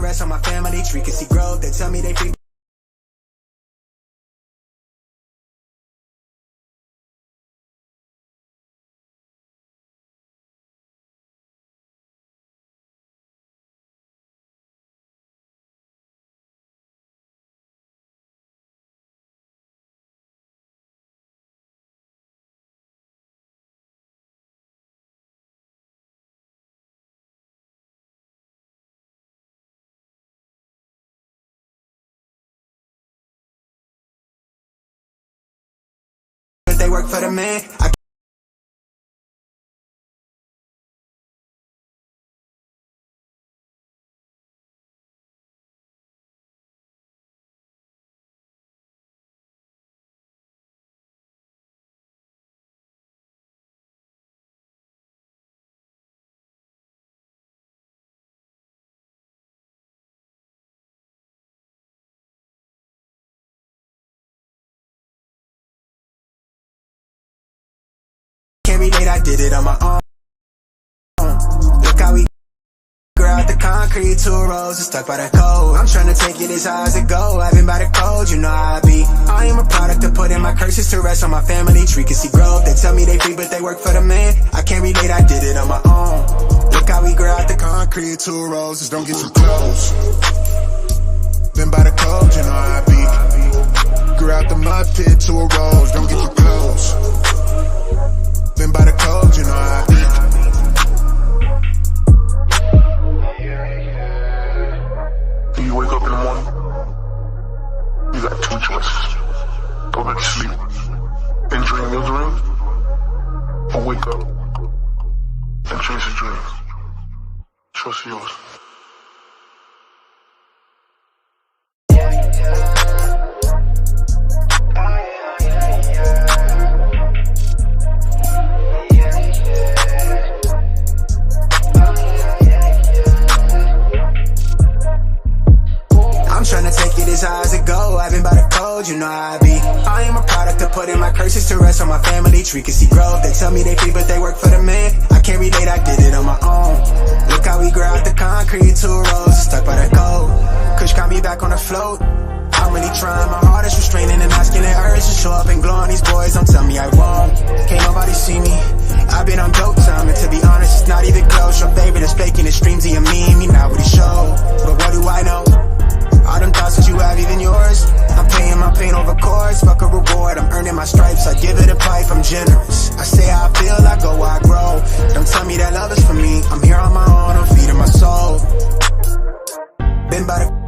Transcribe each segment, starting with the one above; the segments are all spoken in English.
rest on my family tree. Can see growth, they tell me they free. But they work for the man. Can't relate, I did it on my own. Look how we out the concrete, 2 rows are stuck by the code. I'm trying to take it as high as it go. I've been by the code, you know how I be. I am a product to put in my curses to rest on my family tree. Can see growth, they tell me they free, but they work for the man. I can't relate, I did it on my own. Look how we grow out the concrete, 2 roses, don't get too close. Been by the code, you know how I be. Grew out the mud pit, 2 rows, don't get too close. Been by the code, you know how I be. You wake up in the morning, you got 2 choices. Go back to sleep and dream your dream, or wake up and chase your dream. Choice yours. I'm tryna take it as high as it go. I've been by the code, you know how I be. I am a product to put in my curses to rest on my family tree. Can see growth, they tell me they free, but they work for the man. I can't relate, I did it on my own. Look how we grow out the concrete, 2 rows stuck by the code. Kush got me back on the float. I'm really trying my hardest, restraining and asking the urge to show up and glow on these boys. Don't tell me I won't. Can't nobody see me. I've been on dope time, and to be honest, it's not even close. Your favorite is faking his streams, he a meme, he not what he show. But what do I know? All them thoughts that you have, even yours. I'm paying my pain over chords. Fuck a reward, I'm earning my stripes. I give it a pipe, I'm generous. I say how I feel, I go where I grow. Don't tell me that love is for me. I'm here on my own, I'm feeding my soul. Been by the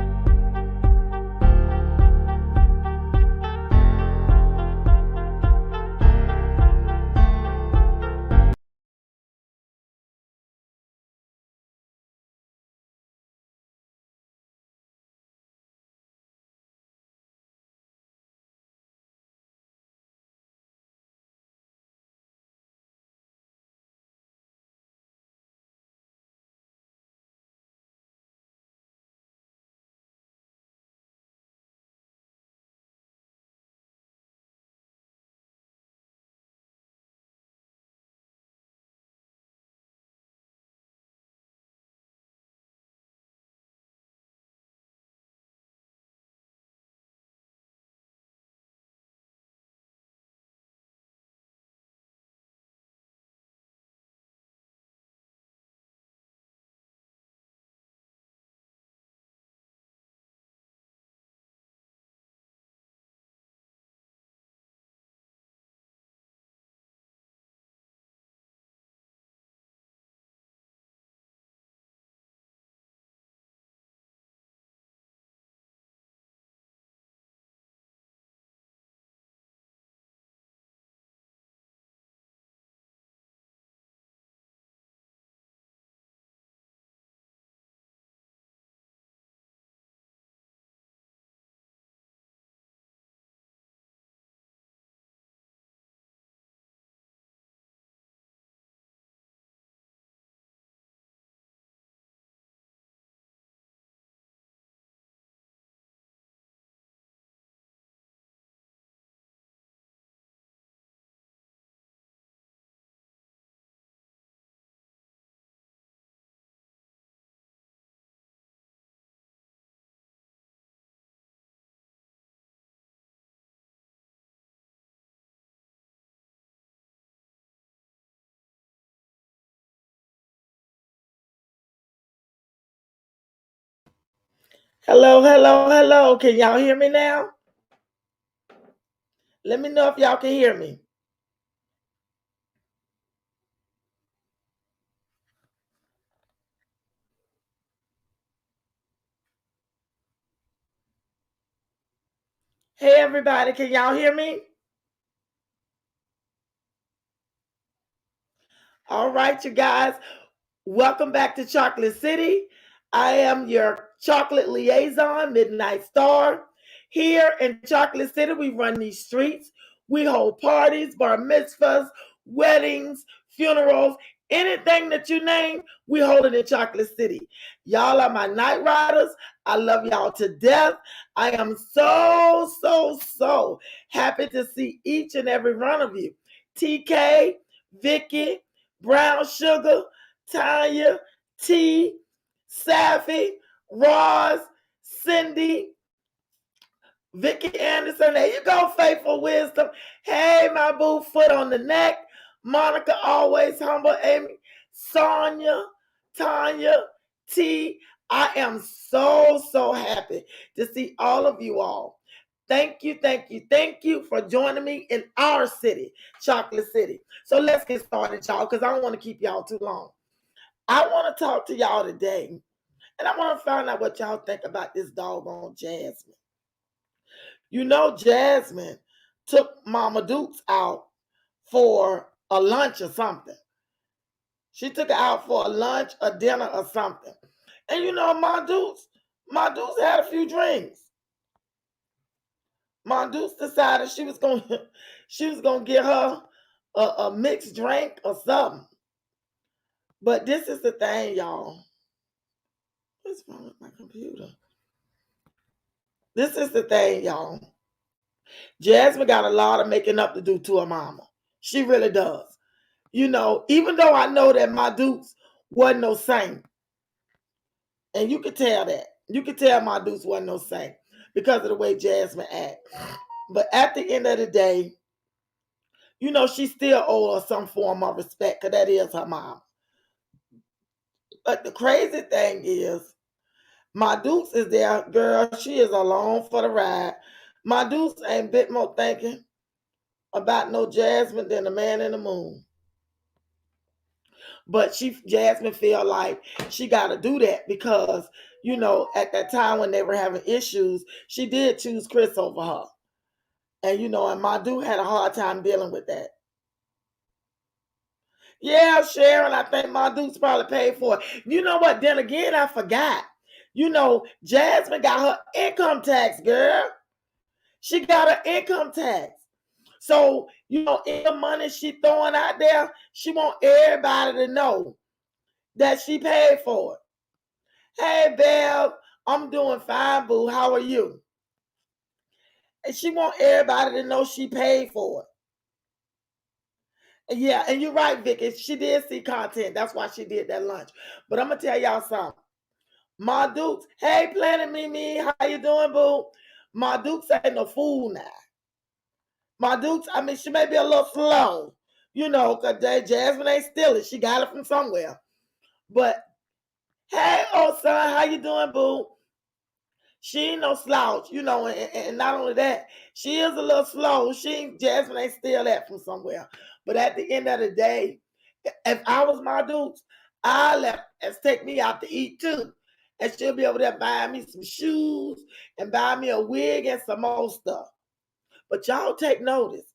Hello, hello, hello. Can y'all hear me now? Let me know if y'all can hear me. Hey, everybody. Can y'all hear me? All right, you guys. Welcome back to Chocolate City. I am your chocolate liaison, Midnight Star. Here in Chocolate City, we run these streets. We hold parties, bar mitzvahs, weddings, funerals, anything that you name, we hold it in Chocolate City. Y'all are my night riders. I love y'all to death. I am so happy to see each and every one of you. TK, Vicky, Brown Sugar, Tanya, T, Safi, Roz, Cindy, Vicky Anderson. There you go, Faithful Wisdom. Hey, my boo, foot on the neck. Monica, always humble. Amy, Sonia, Tanya, T. I am so happy to see all of you all. Thank you for joining me in our city, Chocolate City. So let's get started, y'all, because I don't want to keep y'all too long. I want to talk to y'all today, and I want to find out what y'all think about this doggone Jasmine. You know, Jasmine took Mama Dukes out for a lunch or something. She took her out for a lunch, a dinner, or something. And you know, my Dukes had a few drinks. My Dukes decided she was gonna get her a mixed drink or something. But this is the thing, y'all. What's wrong with my computer? This is the thing, y'all. Jasmine got a lot of making up to do to her mama. She really does. You know, even though I know that my Dukes wasn't no saint, and you could tell that. You could tell my Dukes wasn't no saint because of the way Jasmine act. But at the end of the day, you know, she still owe her some form of respect because that is her mom. But the crazy thing is, my Dukes is there, girl. She is along for the ride. My Dukes ain't bit more thinking about no Jasmine than the man in the moon. But Jasmine feel like she got to do that because, you know, at that time when they were having issues, she did choose Chris over her. And, you know, and my dude had a hard time dealing with that. Yeah, Sharon, I think my dude's probably paid for it. You know what? Then again, I forgot. You know, Jasmine got her income tax, girl. She got her income tax. So, you know, any money she throwing out there, she want everybody to know that she paid for it. Hey, Bev, I'm doing fine, boo. How are you? And she want everybody to know she paid for it. And yeah, and you're right, Vicky. She did see content. That's why she did that lunch. But I'm gonna tell y'all something. My Dukes, hey, Planet Mimi, how you doing, boo? My Dukes ain't no fool now. My Dukes, I mean, she may be a little slow, you know, because Jasmine ain't stealing. She got it from somewhere. But hey, old son, how you doing, boo? She ain't no slouch, you know, and not only that, she is a little slow. Jasmine ain't steal that from somewhere. But at the end of the day, if I was my Dukes, I let us take me out to eat too. And she'll be over there buying me some shoes and buy me a wig and some more stuff. But y'all take notice.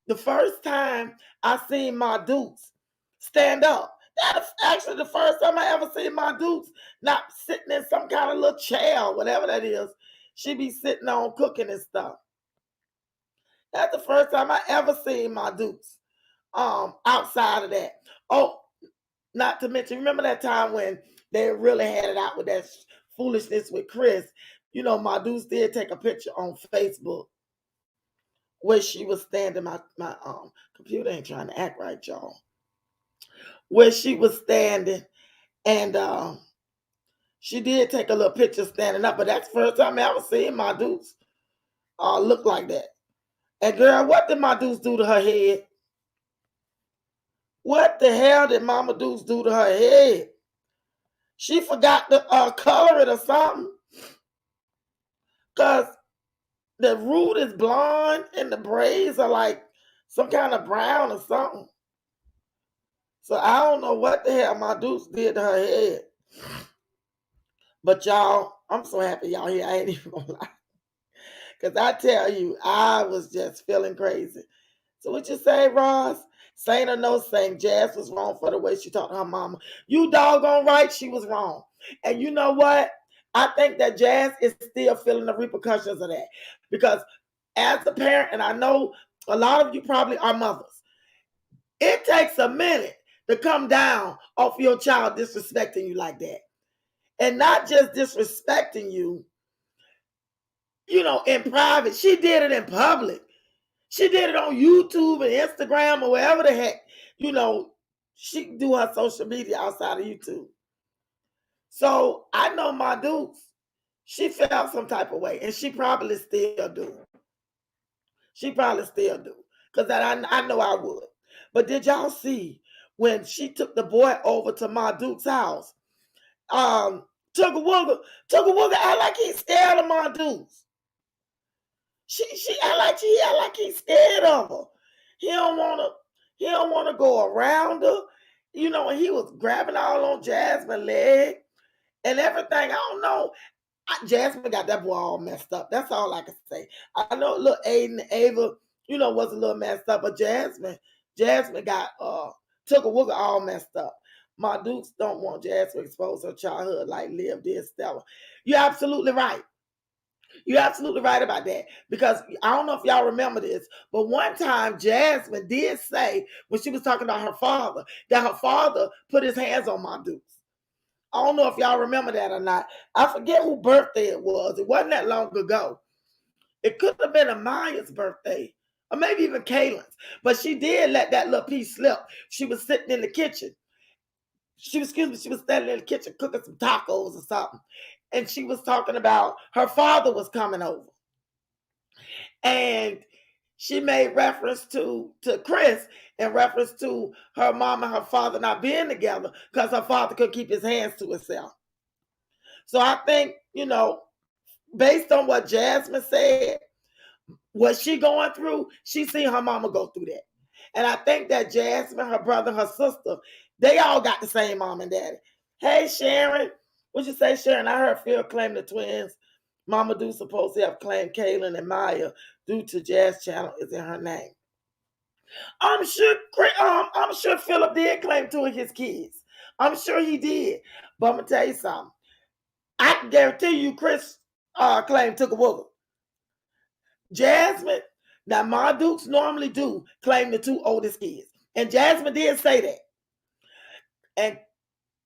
The first time I seen my Dukes stand up, that's actually the first time I ever seen my Dukes not sitting in some kind of little chair or whatever that is. She be sitting on cooking and stuff. That's the first time I ever seen my Dukes outside of that. Oh, not to mention, remember that time when they really had it out with that foolishness with Chris? You know, my Dukes did take a picture on Facebook where she was standing. My computer ain't trying to act right, y'all. Where she was standing, and she did take a little picture standing up. But that's the first time I ever seen my Dukes look like that. And girl, what did my Dukes do to her head? What the hell did Mama Dukes do to her head? She forgot to color it or something. Because the root is blonde and the braids are like some kind of brown or something. So I don't know what the hell my Dukes did to her head. But y'all, I'm so happy y'all here. I ain't even gonna lie. Because I tell you, I was just feeling crazy. So what you say, Ross? Saying or no saying, Jazz was wrong for the way she talked to her mama. You doggone right, she was wrong. And you know what? I think that Jazz is still feeling the repercussions of that. Because as a parent, and I know a lot of you probably are mothers, it takes a minute to come down off your child disrespecting you like that. And not just disrespecting you, in private. She did it in public. She did it on YouTube and Instagram or wherever the heck, she do her social media outside of YouTube. So I know my Dukes, she felt some type of way, and she probably still do. She probably still do. Because I know I would. But did y'all see when she took the boy over to my Duke's house? Tugga Wugga act like he's scared of my Dukes. She act like he's scared of her. He don't wanna go around her. And he was grabbing all on Jasmine's leg and everything. I don't know. Jasmine got that boy all messed up. That's all I can say. I know little Aiden and Ava, was a little messed up, but Jasmine got Tugga Wugga all messed up. My Dukes don't want Jasmine to expose her childhood like Liv did Stella. You're absolutely right. You're absolutely right about that. Because I don't know if y'all remember this, but one time Jasmine did say, when she was talking about her father, that her father put his hands on my Dukes. I don't know if y'all remember that or not. I forget whose birthday it was. It wasn't that long ago. It could have been Amaya's birthday, or maybe even Kaylin's. But she did let that little piece slip. She was sitting in the kitchen. She was standing in the kitchen cooking some tacos or something. And she was talking about her father was coming over. And she made reference to Chris in reference to her mom and her father not being together because her father could keep his hands to himself. So I think, based on what Jasmine said, what she going through, she seen her mama go through that. And I think that Jasmine, her brother, her sister, they all got the same mom and daddy. Hey, Sharon. What'd you say, Sharon? I heard Phil claim the twins. Mama do supposed to have claimed Kaylin and Maya due to Jazz Channel is in her name. I'm sure Philip did claim two of his kids. I'm sure he did. But I'm gonna tell you something. I can guarantee you Chris claimed Tugga Wugga. Jasmine, now my Dukes normally do claim the two oldest kids. And Jasmine did say that. And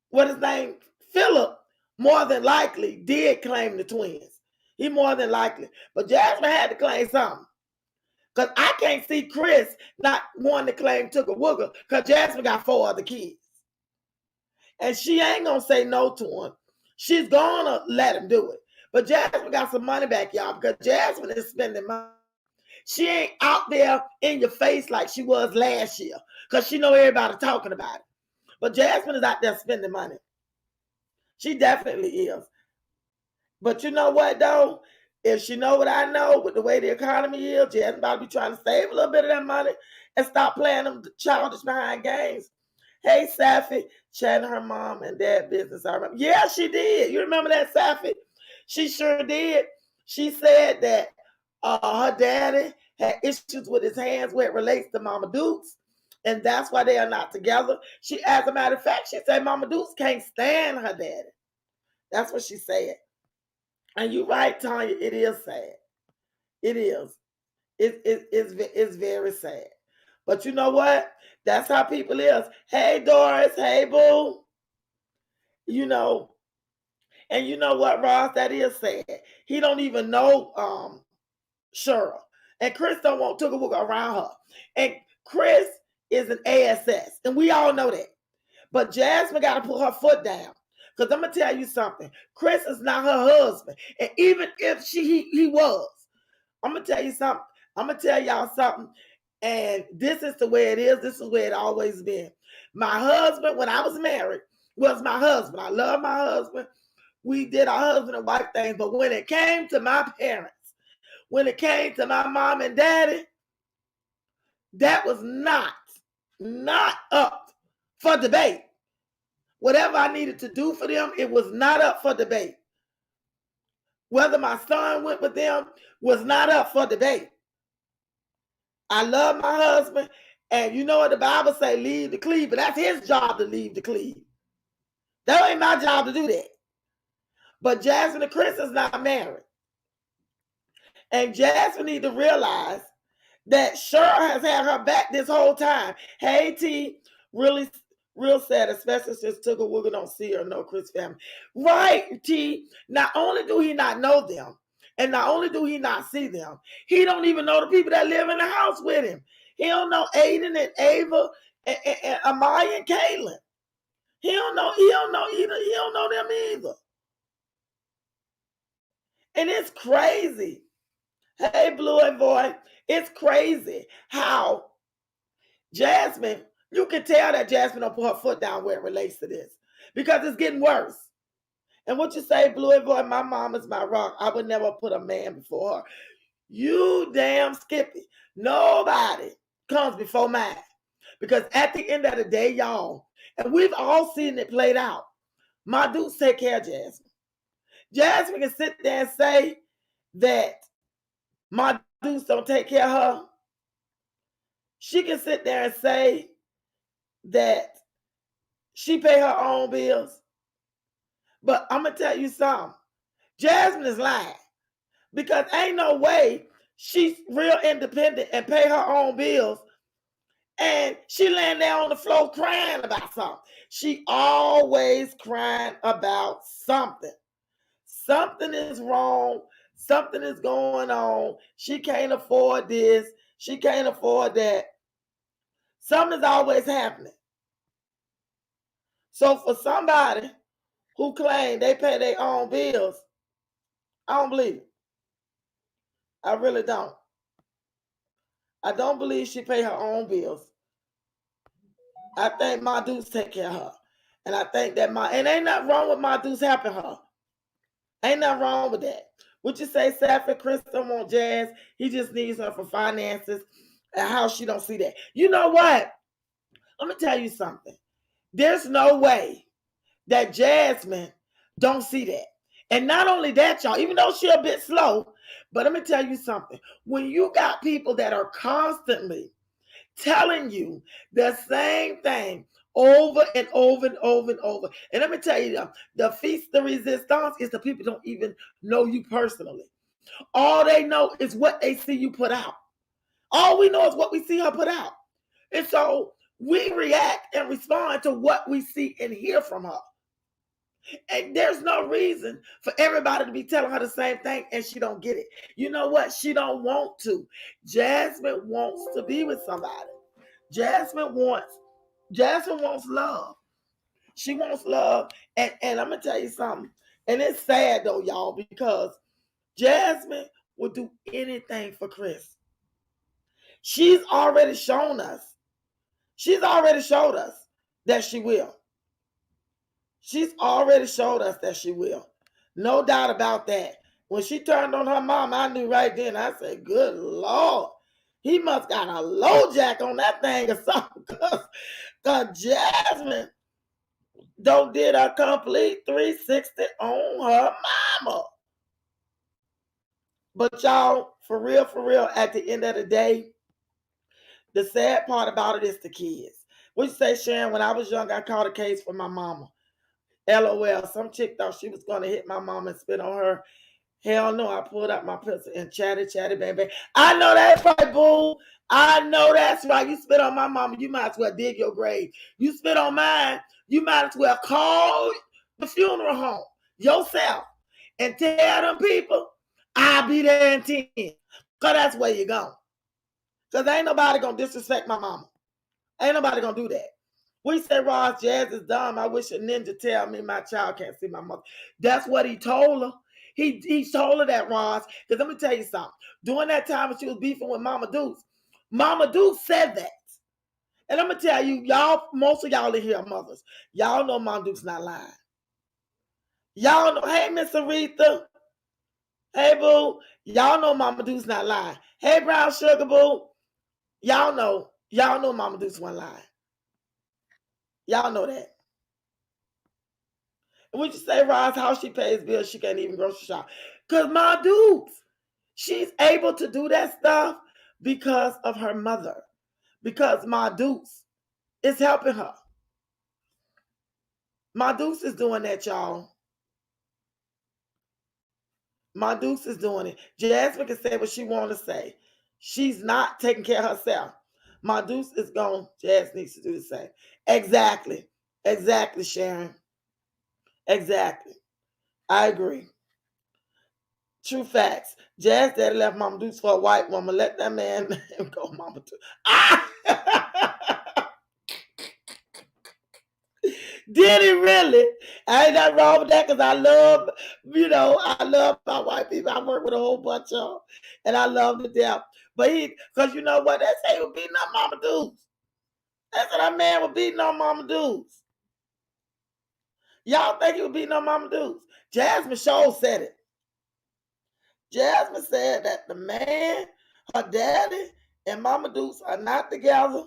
what his name? Philip more than likely did claim the twins. He more than likely. But Jasmine had to claim something. Because I can't see Chris not wanting to claim Tugga Wugga because Jasmine got 4 other kids. And she ain't going to say no to him. She's going to let him do it. But Jasmine got some money back, y'all, because Jasmine is spending money. She ain't out there in your face like she was last year because she know everybody talking about it. But Jasmine is out there spending money. She definitely is. But you know what, though? If she know what I know, with the way the economy is, Jasmine about to be trying to save a little bit of that money and stop playing them childish behind games. Hey, Safi, chatting her mom and dad business. I remember. Yeah, she did. You remember that, Safi? She sure did. She said that her daddy had issues with his hands where it relates to Mama Dukes, and that's why they are not together. She, as a matter of fact, she said Mama Dukes can't stand her daddy. That's what she said. And you're right, Tanya. It is sad. It is. It's very sad. But you know what? That's how people is. Hey, Doris. Hey, boo. And you know what, Ross? That is sad. He don't even know Cheryl. And Chris don't want Tugga Wugga around her. And Chris is an ASS. And we all know that. But Jasmine got to put her foot down. Because I'm going to tell you something. Chris is not her husband. And even if he was, I'm going to tell you something. I'm going to tell y'all something. And this is the way it is. This is where it always been. My husband, when I was married, was my husband. I love my husband. We did our husband and wife things. But when it came to my parents, when it came to my mom and daddy, that was not up for debate. Whatever I needed to do for them, it was not up for debate. Whether my son went with them was not up for debate. I love my husband, and you know what the Bible say, leave the cleave, but that's his job to leave the cleave. That ain't my job to do that. But Jasmine and Chris is not married. And Jasmine need to realize that Cheryl has had her back this whole time. Hey, T, really real sad, especially since Tugger Wugger don't see her, no Chris family. Right, T. Not only do he not know them, and not only do he not see them, he don't even know the people that live in the house with him. He don't know Aiden and Ava and Amaya and Caitlin. He don't know either. He don't know them either. And it's crazy. Hey, Blue and Boy, it's crazy how Jasmine, you can tell that Jasmine don't put her foot down where it relates to this, because it's getting worse. And what you say, Blue and Boy, my mom is my rock. I would never put a man before her. You damn Skippy. Nobody comes before mine. Because at the end of the day, y'all, and we've all seen it played out, my dudes take care of Jasmine. Jasmine can sit there and say that my dudes don't take care of her. She can sit there and say that she pay her own bills. But I'm going to tell you something. Jasmine is lying. Because ain't no way she's real independent and pay her own bills, and she laying there on the floor crying about something. She always crying about something. Something is wrong. Something is going on. She can't afford this. She can't afford that. Something's always happening. So for somebody who claim they pay their own bills, I don't believe it. I really don't. I don't believe she pay her own bills. I think my dudes take care of her. And I think that and ain't nothing wrong with my dudes helping her. Ain't nothing wrong with that. What you say, Safford, Chris don't want Jazz. He just needs her for finances. And how she don't see that. You know what? Let me tell you something. There's no way that Jasmine don't see that. And not only that, y'all, even though she's a bit slow, but let me tell you something. When you got people that are constantly telling you the same thing over and over and over and over. And let me tell you, the feast de resistance is the people don't even know you personally. All they know is what they see you put out. All we know is what we see her put out. And so we react and respond to what we see and hear from her. And there's no reason for everybody to be telling her the same thing and she don't get it. You know what? She don't want to. Jasmine wants to be with somebody. Jasmine wants love. She wants love. And I'm going to tell you something. And it's sad though, y'all, because Jasmine will do anything for Chris. She's already shown us. She's already showed us that she will. She's already showed us that she will. No doubt about that. When she turned on her mom, I knew right then. I said, good Lord. He must got a low jack on that thing or something. Because Jasmine did a complete 360 on her mama. But y'all, for real, at the end of the day, the sad part about it is the kids. What you say, Sharon? When I was young, I caught a case for my mama. LOL. Some chick thought she was going to hit my mama and spit on her. Hell no, I pulled out my pencil and chatty, bang, bang. I know that's right, boo. I know that's right. You spit on my mama, you might as well dig your grave. You spit on mine, you might as well call the funeral home yourself and tell them people, I'll be there in 10. Because that's where you're going. Because ain't nobody going to disrespect my mama. Ain't nobody going to do that. We say, Ross, Jazz is dumb. I wish a ninja tell me my child can't see my mother. That's what he told her. He told her that, Ross. Because let me tell you something. During that time when she was beefing with Mama Dukes said that. And I'm going to tell you, y'all, most of y'all in here are mothers. Y'all know Mama Dukes not lying. Y'all know, hey, Miss Aretha. Hey, boo. Y'all know Mama Deuce not lying. Hey, Brown Sugar, boo. Y'all know Mama Deuce wasn't lying. Y'all know that. And when you say, Roz, how she pays bills, she can't even grocery shop. Because Mama Deuce, she's able to do that stuff because of her mother. Because Ma Deuce is helping her. Ma Deuce is doing that, y'all. Ma Deuce is doing it. Jasmine can say what she want to say. She's not taking care of herself. Ma Deuce is gone. Jazz needs to do the same. Exactly. Exactly, Sharon. Exactly. I agree. True facts. Jazz daddy left Mama Deuce for a white woman. Let that man go, Mama Deuce. Ah! Did he really? I ain't nothing wrong with that because I love my white people. I work with a whole bunch of them, and I love them to death. But because you know what? They say he was beating up Mama Deuce. That's what that man was beating on Mama Deuce. Y'all think he was beating on Mama Deuce? Jasmine Show said it. Jasmine said that the man, her daddy, and Mama Deuce are not together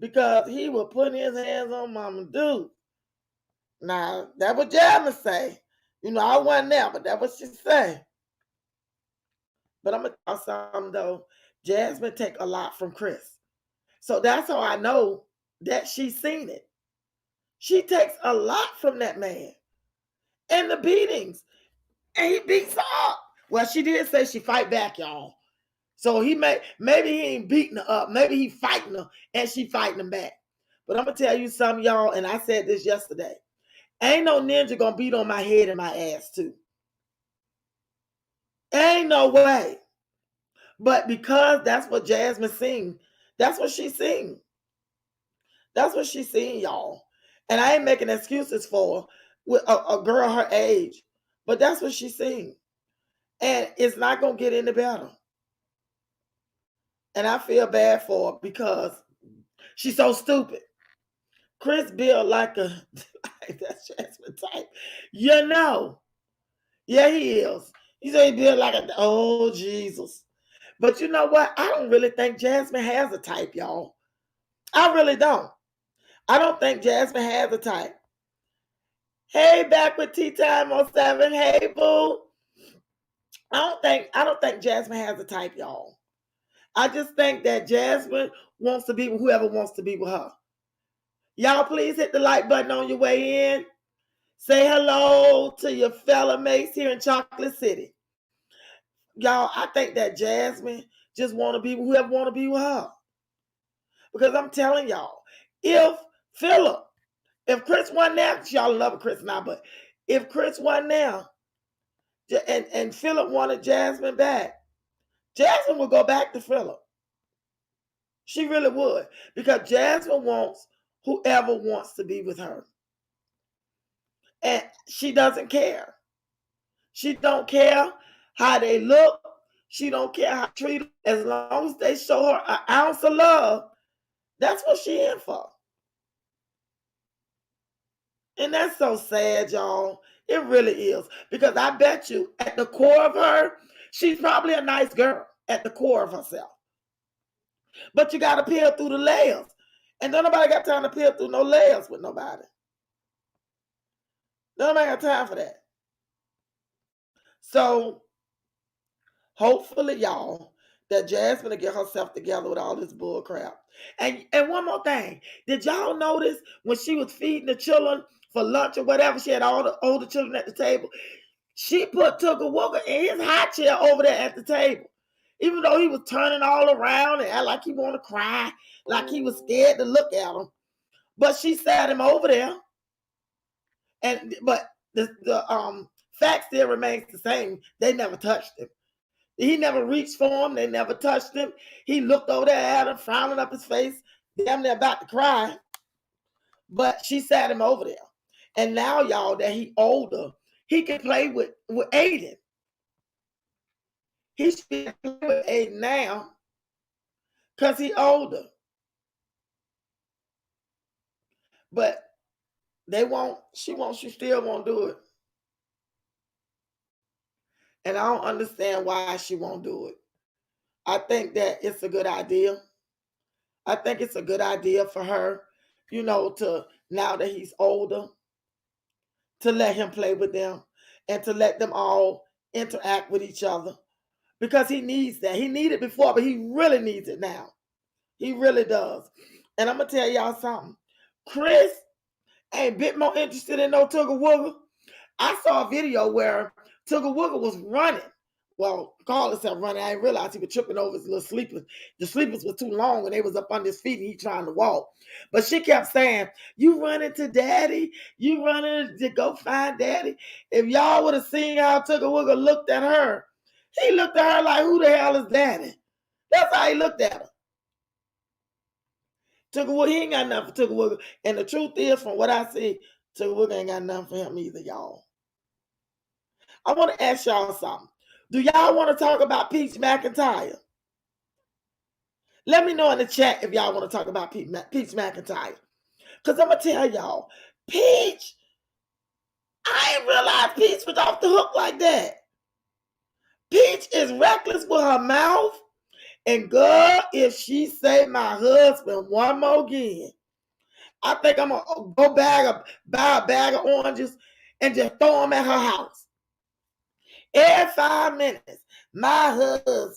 because he was putting his hands on Mama Deuce. Now, that's what Jasmine say. You know, I wasn't there, but that's what she say. But I'm going to tell you something, though. Jasmine take a lot from Chris. So that's how I know that she's seen it. She takes a lot from that man. And the beatings. And he beats her up. Well, she did say she fight back, y'all. So maybe he ain't beating her up. Maybe he fighting her and she fighting him back. But I'm going to tell you something, y'all, and I said this yesterday. Ain't no ninja going to beat on my head and my ass, too. Ain't no way. But because that's what Jasmine sing, that's what she sing. That's what she sing, y'all. And I ain't making excuses for her with a girl her age. But that's what she sing. And it's not going to get any better. And I feel bad for her because she's so stupid. Chris built like a that's Jasmine type. You know. Yeah, he is. He said he built like a oh Jesus. But you know what? I don't really think Jasmine has a type, y'all. I really don't. I don't think Jasmine has a type. Hey, back with Tea Time on 7. Hey, boo. I don't think Jasmine has a type, y'all. I just think that Jasmine wants to be with whoever wants to be with her. Y'all, please hit the like button on your way in. Say hello to your fella mates here in Chocolate City. Y'all, I think that Jasmine just want to be with whoever want to be with her. Because I'm telling y'all, if Chris won now, y'all love Chris now, but if Chris won now, and Philip wanted Jasmine back, Jasmine would go back to Philip. She really would. Because Jasmine wants whoever wants to be with her. And she doesn't care. She don't care how they look. She don't care how they treat them. As long as they show her an ounce of love, that's what she in for. And that's so sad, y'all. It really is. Because I bet you at the core of her, she's probably a nice girl at the core of herself. But you got to peel through the layers. And don't nobody got time to peel through no layers with nobody. Nobody got time for that. So, hopefully, y'all, that Jasmine will get herself together with all this bull crap. And one more thing. Did y'all notice when she was feeding the children for lunch or whatever, she had all the older children at the table, she took a Wooker in his high chair over there at the table. Even though he was turning all around and act like he wanted to cry, like he was scared to look at him. But she sat him over there. But the fact still remains the same. They never touched him. He never reached for him. They never touched him. He looked over there at him, frowning up his face, damn near about to cry. But she sat him over there. And now, y'all, that he older, he can play with Aiden. He should be playing with Aiden now because he older. But she still won't do it. And I don't understand why she won't do it. I think that it's a good idea. I think it's a good idea for her, to now that he's older, to let him play with them and to let them all interact with each other because he needs that. He needed it before, but he really needs it now. He really does. And I'm gonna tell y'all something. Chris ain't a bit more interested in no Tugger Wugger. I saw a video where Tugger Wugger was running. Well, call himself running. I didn't realize he was tripping over his little sleepers. The sleepers were too long and they was up on his feet and he trying to walk. But she kept saying, "You running to daddy? You running to go find daddy?" If y'all would have seen how Tugger Wugger looked at her, he looked at her like, "Who the hell is daddy?" That's how he looked at her. Tugger Wugger, he ain't got nothing for Tugger Wugger. And the truth is, from what I see, Tugger Wugger ain't got nothing for him either, y'all. I want to ask y'all something. Do y'all want to talk about Peach McIntyre? Let me know in the chat if y'all want to talk about Peach McIntyre. Because I'm going to tell y'all, Peach, I ain't realized Peach was off the hook like that. Peach is reckless with her mouth. And girl, if she say my husband one more again, I think I'm going to go buy a bag of oranges and just throw them at her house. Every 5 minutes, my husband,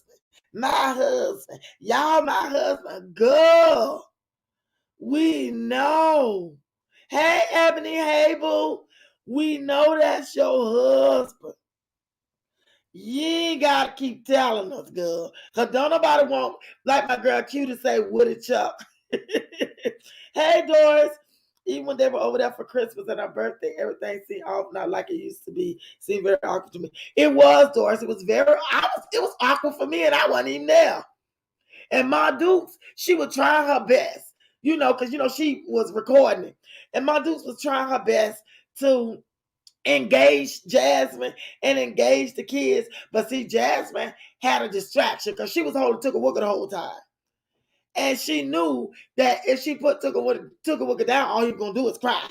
y'all, my husband, girl, we know. Hey, Ebony, hey, boo, we know that's your husband. You ain't got to keep telling us, girl, because don't nobody want, like my girl Q to say, Woody Chuck. Hey, Doris. Even when they were over there for Christmas and her birthday, everything seemed off, not like it used to be. Seemed very awkward to me. It was, Doris. It was it was awkward for me, and I wasn't even there. And Ma Dukes, she was trying her best, because she was recording it. And Ma Dukes was trying her best to engage Jasmine and engage the kids. But see, Jasmine had a distraction because she was holding Tugger Wugger the whole time. And she knew that if she put Tugger Wugger down, all he was going to do is cry.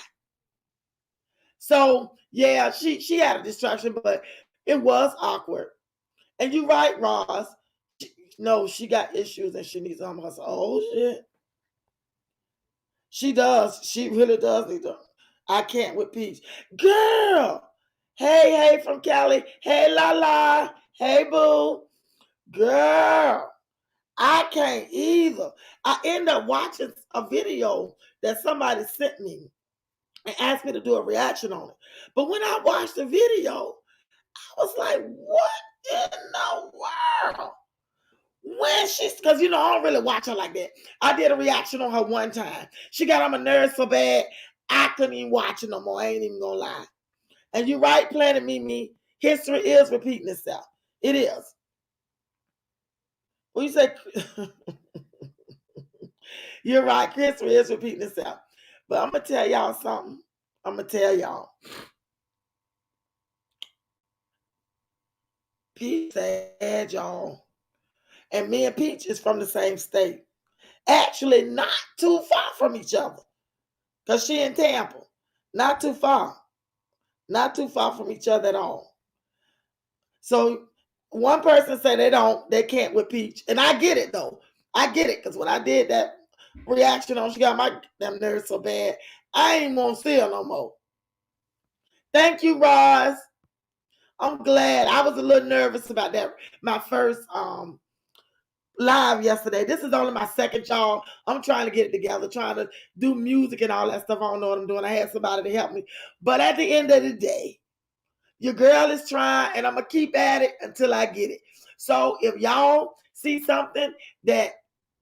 So, yeah, she had a distraction, but it was awkward. And you're right, Ross. She got issues and she needs some hustle. Oh, shit. She does. She really does need them. I can't with Peach. Girl. Hey, from Cali. Hey, La. Hey, boo. Girl. I can't either. I end up watching a video that somebody sent me and asked me to do a reaction on it. But when I watched the video, I was like, what in the world? Because I don't really watch her like that. I did a reaction on her one time. She got on my nerves so bad, I couldn't even watch it no more. I ain't even gonna lie. And you're right, Planet Mimi. History is repeating itself. It is. When you say you're right, history is repeating itself. But I'm gonna tell y'all something. I'm gonna tell y'all. Peach said, y'all. And me and Peach is from the same state. Actually, not too far from each other. Because she in Tampa. Not too far. Not too far from each other at all. So one person say they can't with Peach. And I get it though. I get it. Because when I did that reaction on, she got my damn nerves so bad, I ain't want to see her no more. Thank you, Roz. I'm glad. I was a little nervous about that. My first live yesterday. This is only my second, y'all. I'm trying to get it together, trying to do music and all that stuff. I don't know what I'm doing. I had somebody to help me. But at the end of the day, your girl is trying, and I'm going to keep at it until I get it. So if y'all see something that,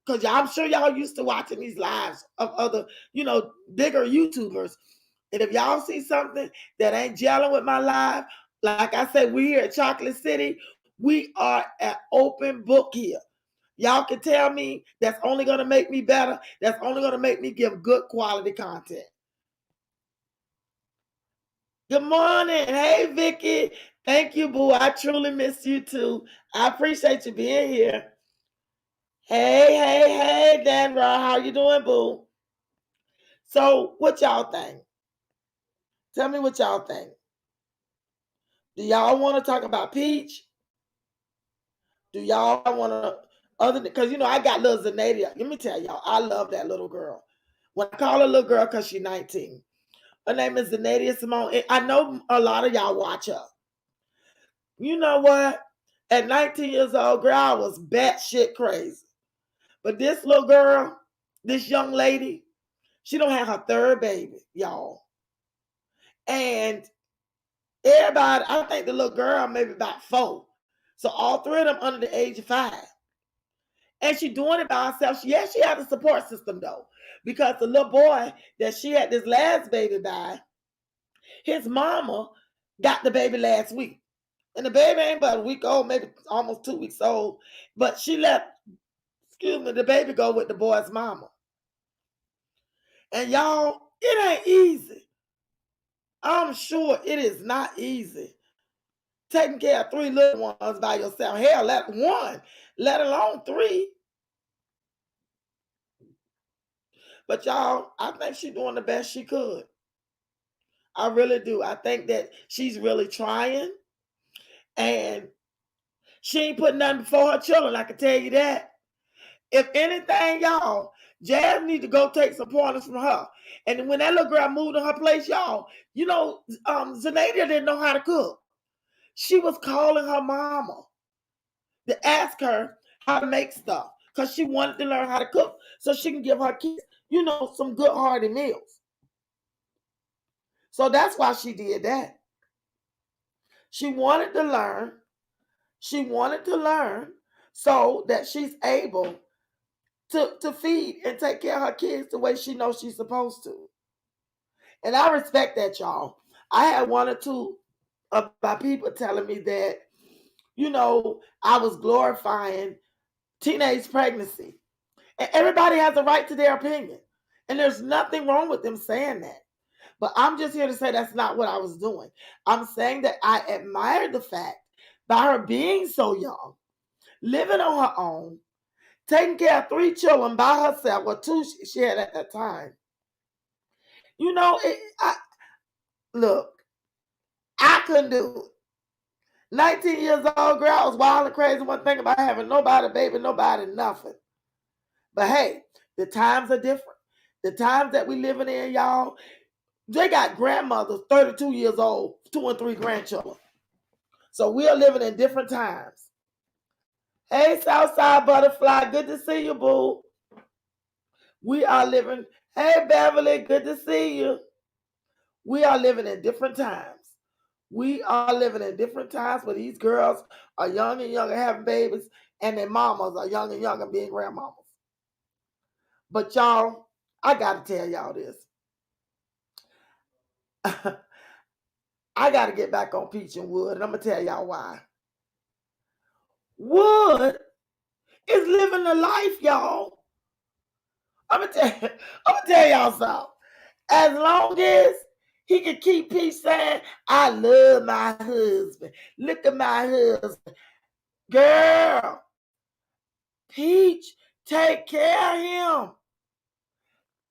because I'm sure y'all used to watching these lives of other, bigger YouTubers. And if y'all see something that ain't gelling with my live, like I said, we here at Chocolate City, we are an open book here. Y'all can tell me that's only going to make me better. That's only going to make me give good quality content. Good morning. Hey, Vicky. Thank you, boo. I truly miss you too. I appreciate you being here. Hey, Dan Ra. How you doing, boo? So what y'all think? Tell me what y'all think. Do y'all want to talk about Peach? Do y'all want to, other because I got little Zanadia. Let me tell y'all, I love that little girl. When I call her little girl because she's 19. Her name is Zanadia Simone. And I know a lot of y'all watch her. You know what? At 19 years old, girl, I was batshit crazy. But this little girl, this young lady, she don't have her third baby, y'all. And everybody, I think the little girl maybe about 4. So all 3 of them under the age of 5. And she doing it by herself. She has a support system though. Because the little boy that she had this last baby by, his mama got the baby last week. And the baby ain't but a week old, maybe almost 2 weeks old. But she let, the baby go with the boy's mama. And y'all, it ain't easy. I'm sure it is not easy taking care of 3 little ones by yourself. Hell, let alone 3. But y'all, I think she's doing the best she could. I really do. I think that she's really trying. And she ain't putting nothing before her children, I can tell you that. If anything, y'all, Jazz need to go take some pointers from her. And when that little girl moved to her place, y'all, Zanadia didn't know how to cook. She was calling her mama to ask her how to make stuff because she wanted to learn how to cook so she can give her kids, some good hearty meals. So that's why she did that. She wanted to learn. She wanted to learn so that she's able to feed and take care of her kids the way she knows she's supposed to. And I respect that, y'all. I had 1 or 2 of my people telling me that, I was glorifying teenage pregnancy. And everybody has a right to their opinion. And there's nothing wrong with them saying that. But I'm just here to say that's not what I was doing. I'm saying that I admire the fact by her being so young, living on her own, taking care of 3 children by herself, or 2 she had at that time. Look, I couldn't do it. 19 years old, girl, I was wild and crazy. One thing about having nobody, baby, nobody, nothing. But hey, the times are different. The times that we living in, y'all, they got grandmothers 32 years old, 2 and 3 grandchildren. So we are living in different times. Hey, Southside Butterfly, good to see you, boo. We are living. Hey, Beverly, good to see you. We are living in different times. We are living in different times where these girls are young and young and having babies, and their mamas are young and young and being grandmamas. But y'all, I got to tell y'all this. I got to get back on Peach and Wood, and I'm going to tell y'all why. Wood is living the life, y'all. I'm going to tell y'all something. As long as he can keep Peach saying, I love my husband. Look at my husband. Girl, Peach, take care of him.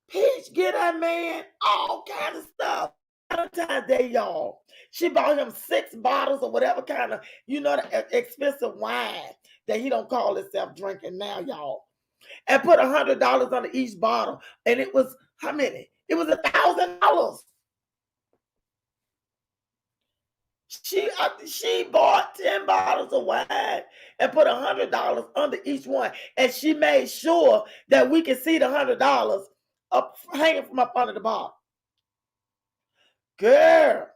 Peach, get that man all kind of stuff. Valentine's Day, y'all. She bought him 6 bottles of whatever kind of, the expensive wine that he don't call himself drinking now, y'all. And put $100 on each bottle. And it was, how many? It was $1,000. She bought 10 bottles of wine and put $100 under each one. And she made sure that we could see the $100 up hanging from up under the bottle. Girl,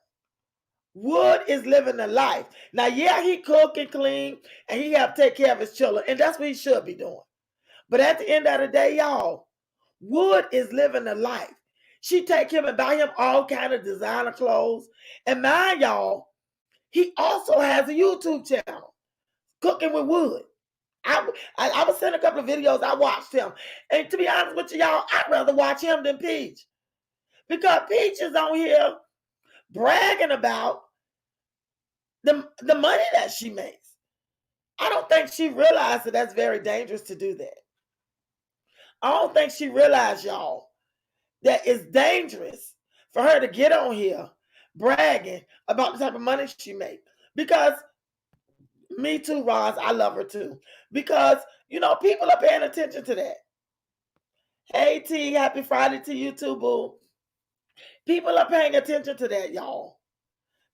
Wood is living the life. Now, yeah, he cook and clean and he have to take care of his children. And that's what he should be doing. But at the end of the day, y'all, Wood is living the life. She take him and buy him all kind of designer clothes. And mind y'all, he also has a YouTube channel, Cooking with Wood. I was sending a couple of videos. I watched him. And to be honest with you, y'all, I'd rather watch him than Peach. Because Peach is on here bragging about the money that she makes. I don't think she realized that that's very dangerous to do that. I don't think she realized, y'all, that it's dangerous for her to get on here bragging about the type of money she makes. Because me too, Roz. I love her too. Because, people are paying attention to that. Hey, T, happy Friday to you too, boo. People are paying attention to that, y'all.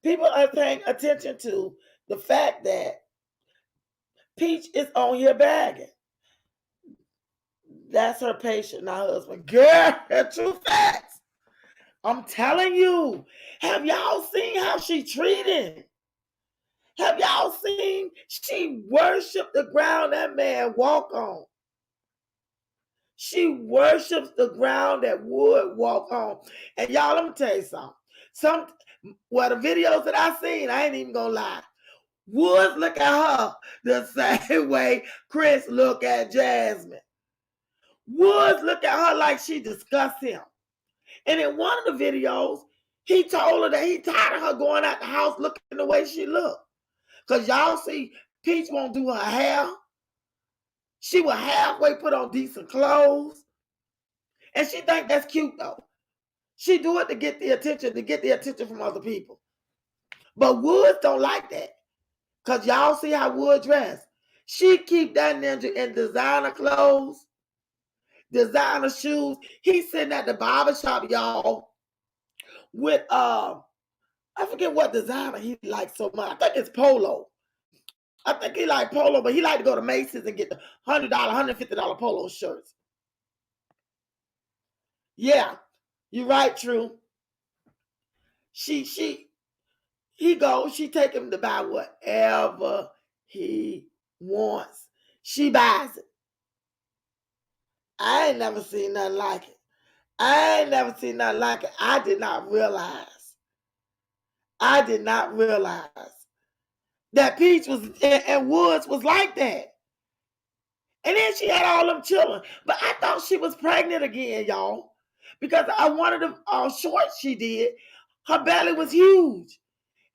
People are paying attention to the fact that Peach is on here bagging. That's her patient, not husband. Girl, true facts. I'm telling you. Have y'all seen how she treated? Have y'all seen she worshiped the ground that man walk on? She worships the ground that Wood walk on. And y'all, let me tell you something. The videos that I seen, I ain't even gonna lie. Woods look at her the same way Chris look at Jasmine. Woods look at her like she disgusts him. And in one of the videos, he told her that he tired of her going out the house looking the way she looked. Because y'all see, Peach won't do her hair. She will halfway put on decent clothes. And she think that's cute, though. She do it to get the attention from other people. But Woods don't like that. Because y'all see how Wood dress. She keep that ninja in designer clothes, designer shoes. He's sitting at the barber shop, y'all, with, I forget what designer he likes so much. I think it's Polo. I think he like Polo, but he like to go to Macy's and get the $100, $150 Polo shirts. Yeah, you're right, True. He goes, she take him to buy whatever he wants. She buys it. I ain't never seen nothing like it. I did not realize that Peach was and Woods was like that. And then she had all them children. But I thought she was pregnant again, y'all. Because one of the shorts she did, her belly was huge.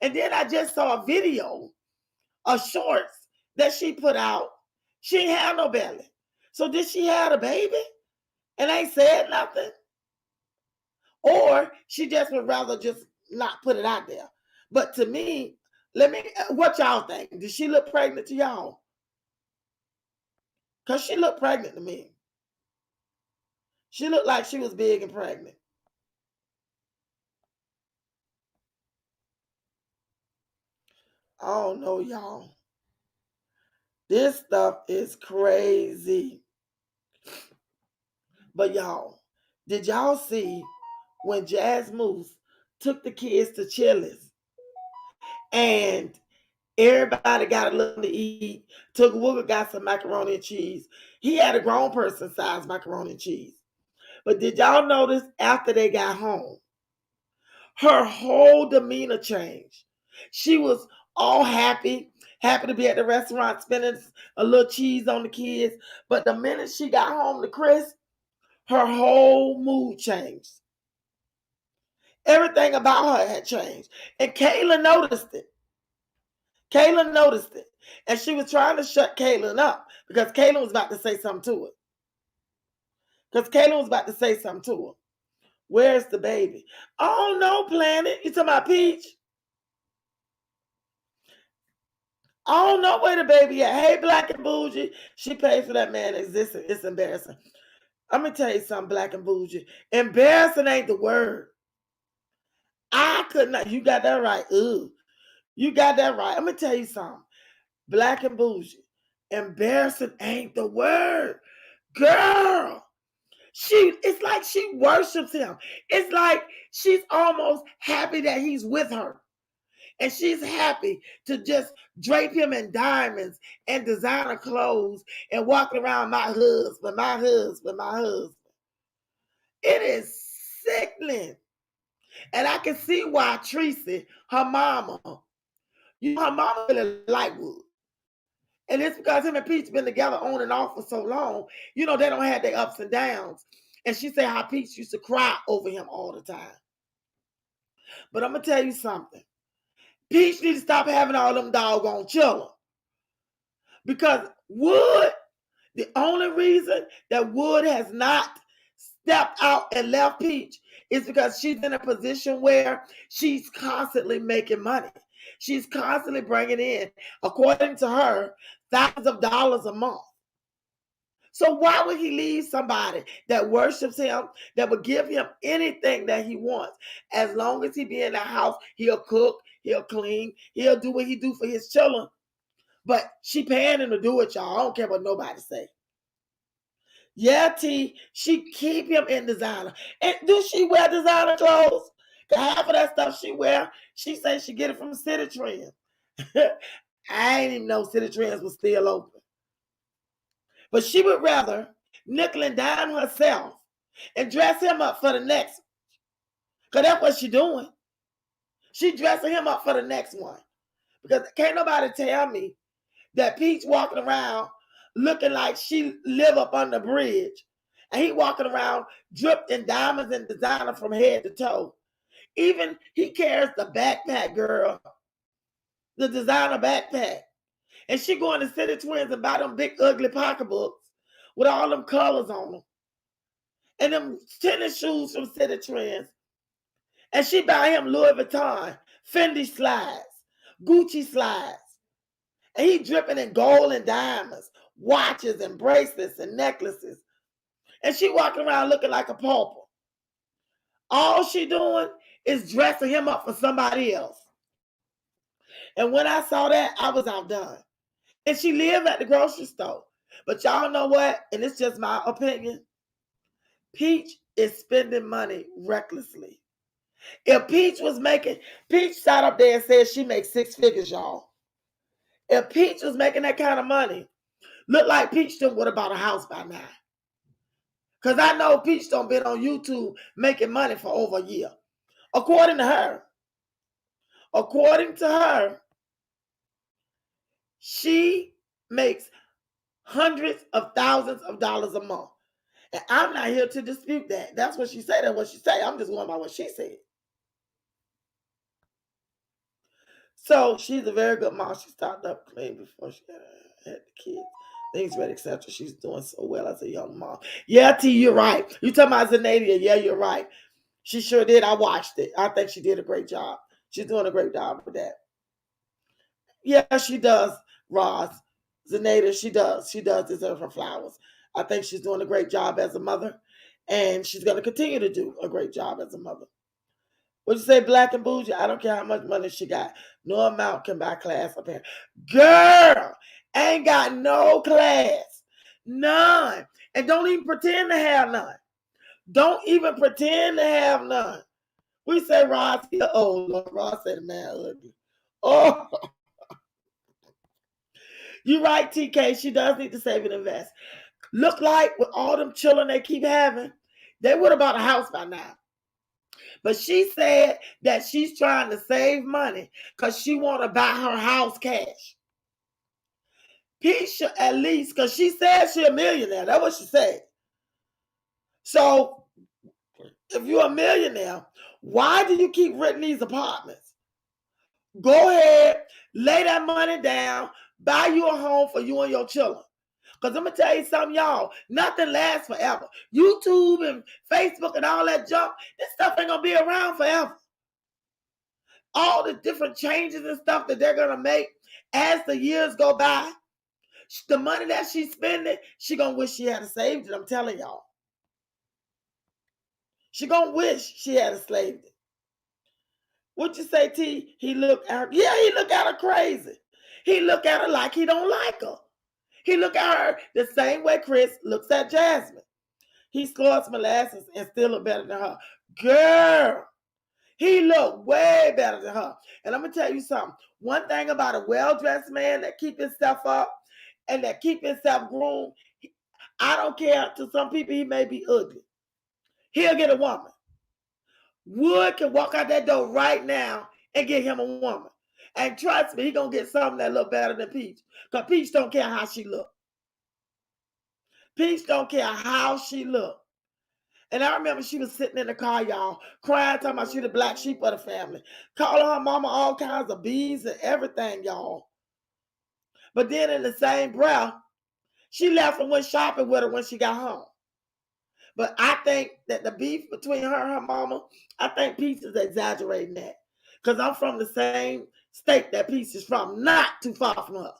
And then I just saw a video of shorts that she put out. She ain't have no belly. So did she have a baby and ain't said nothing? Or she just would rather just not put it out there. But to me, what y'all think? Did she look pregnant to y'all? Because she looked pregnant to me. She looked like she was big and pregnant. I don't know, y'all. This stuff is crazy. But y'all, did y'all see when Jazz Moose took the kids to Chili's and everybody got a little to eat? Took Wooger got some macaroni and cheese. He had a grown person size macaroni and cheese. But did y'all notice after they got home, her whole demeanor changed? She was all happy to be at the restaurant, spending a little cheese on the kids. But the minute she got home to Chris, her whole mood changed. Everything about her had changed. And Kayla noticed it. And she was trying to shut Kaylin up because Kaylin was about to say something to her. Where's the baby? Oh, no, Planet. You talking about Peach? I don't know where the baby at. Hey, Black and Bougie. She paid for that man existing. It's embarrassing. I'm going to tell you something, Black and Bougie. Embarrassing ain't the word. I could not. You got that right. Ooh. You got that right. I'm going to tell you something. Black and Bougie. Embarrassing ain't the word. Girl. It's like she worships him. It's like she's almost happy that he's with her. And she's happy to just drape him in diamonds and designer clothes and walking around my husband. It is sickening. And I can see why Tracy, her mama, her mama really like Wood. And it's because him and Peach been together on and off for so long. They don't have their ups and downs. And she said how Peach used to cry over him all the time. But I'm going to tell you something. Peach needs to stop having all them doggone children. Because Wood, the only reason that Wood has not stepped out and left Peach is because she's in a position where she's constantly making money. She's constantly bringing in, according to her, thousands of dollars a month. So why would he leave somebody that worships him, that would give him anything that he wants? As long as he be in the house, he'll cook, he'll clean, he'll do what he do for his children. But she paying him to do it, y'all. I don't care what nobody say. Yeah, T, she keep him in designer. And do she wear designer clothes? Cause half of that stuff she wear, she say she get it from City Trends. I ain't even know City Trends was still open. But she would rather nickel and dime herself and dress him up for the next. Cause that's what she doing. She dressing him up for the next one. Because can't nobody tell me that Peach walking around looking like she live up on the bridge, and he walking around dripped in diamonds and designer from head to toe. Even he carries the backpack, girl, the designer backpack, and she going to City Twins and buy them big ugly pocketbooks with all them colors on them, and them tennis shoes from City Trends, and she buy him Louis Vuitton, Fendi slides, Gucci slides. And he dripping in gold and diamonds, watches and bracelets and necklaces. And she walking around looking like a pauper. All she doing is dressing him up for somebody else. And when I saw that, I was outdone. And she lived at the grocery store. But y'all know what? And it's just my opinion. Peach is spending money recklessly. If Peach sat up there and said she makes 6 figures, y'all. If Peach was making that kind of money, look like Peach done would have bought a house by now. Because I know Peach done been on YouTube making money for over a year. According to her, she makes hundreds of thousands of dollars a month. And I'm not here to dispute that. That's what she said. That's what she said. I'm just going by what she said. So she's a very good mom. She started up clean before she had the kids. Things ready, etc. She's doing so well as a young mom. Yeah, T, you're right. You talking about Zenadia? Yeah, you're right. She sure did. I watched it. I think she did a great job. She's doing a great job with that. Yeah, she does, Roz. Zenaida, she does. She does deserve her flowers. I think she's doing a great job as a mother, and she's going to continue to do a great job as a mother. What you say, black and bougie? I don't care how much money she got. No amount can buy class up here. Girl, ain't got no class. None. And don't even pretend to have none. Don't even pretend to have none. We say Ross here. Oh, Lord, Ross said man ugly. Oh, you're right, TK. She does need to save and invest. Look like with all them children they keep having, they would have bought a house by now. But she said that she's trying to save money because she want to buy her house cash. Peach at least, because she said she's a millionaire. That's what she said. So if you're a millionaire, why do you keep renting these apartments? Go ahead, lay that money down, buy you a home for you and your children. Because I'm going to tell you something, y'all. Nothing lasts forever. YouTube and Facebook and all that junk, this stuff ain't going to be around forever. All the different changes and stuff that they're going to make as the years go by, the money that she's spending, she going to wish she had saved it. I'm telling y'all. She going to wish she had saved it. What you say, T? He look at her. Yeah, he look at her crazy. He look at her like he don't like her. He look at her the same way Chris looks at Jasmine. He scores molasses and still look better than her. Girl, he look way better than her. And I'm going to tell you something. One thing about a well-dressed man that keep himself up and that keep himself groomed, I don't care. To some people, he may be ugly. He'll get a woman. Wood can walk out that door right now and get him a woman. And trust me, he going to get something that look better than Peach. Because Peach don't care how she look. Peach don't care how she look. And I remember she was sitting in the car, y'all, crying, talking about she the black sheep of the family. Calling her mama all kinds of bees and everything, y'all. But then in the same breath, she left and went shopping with her when she got home. But I think that the beef between her and her mama, I think Peach is exaggerating that. because I'm from the same state that Peach is from, not too far from her.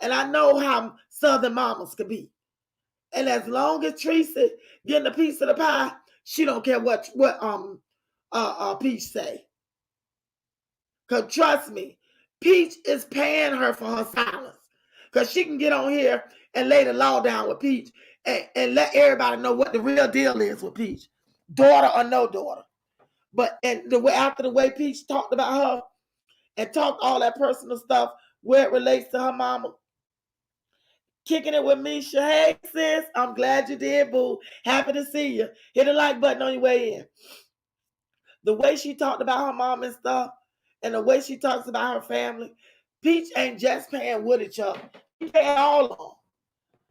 And I know how Southern mamas could be. And as long as Teresa getting a piece of the pie, she don't care what Peach say. Because trust me, Peach is paying her for her silence. Because she can get on here and lay the law down with Peach and let everybody know what the real deal is with Peach. Daughter or no daughter. But and after the way Peach talked about her and talked all that personal stuff where it relates to her mama, kicking it with Misha. Hey, sis, I'm glad you did, boo. Happy to see you. Hit the like button on your way in. The way she talked about her mom and stuff, and the way she talks about her family, Peach ain't just paying Woody Chuck. She paying all of them.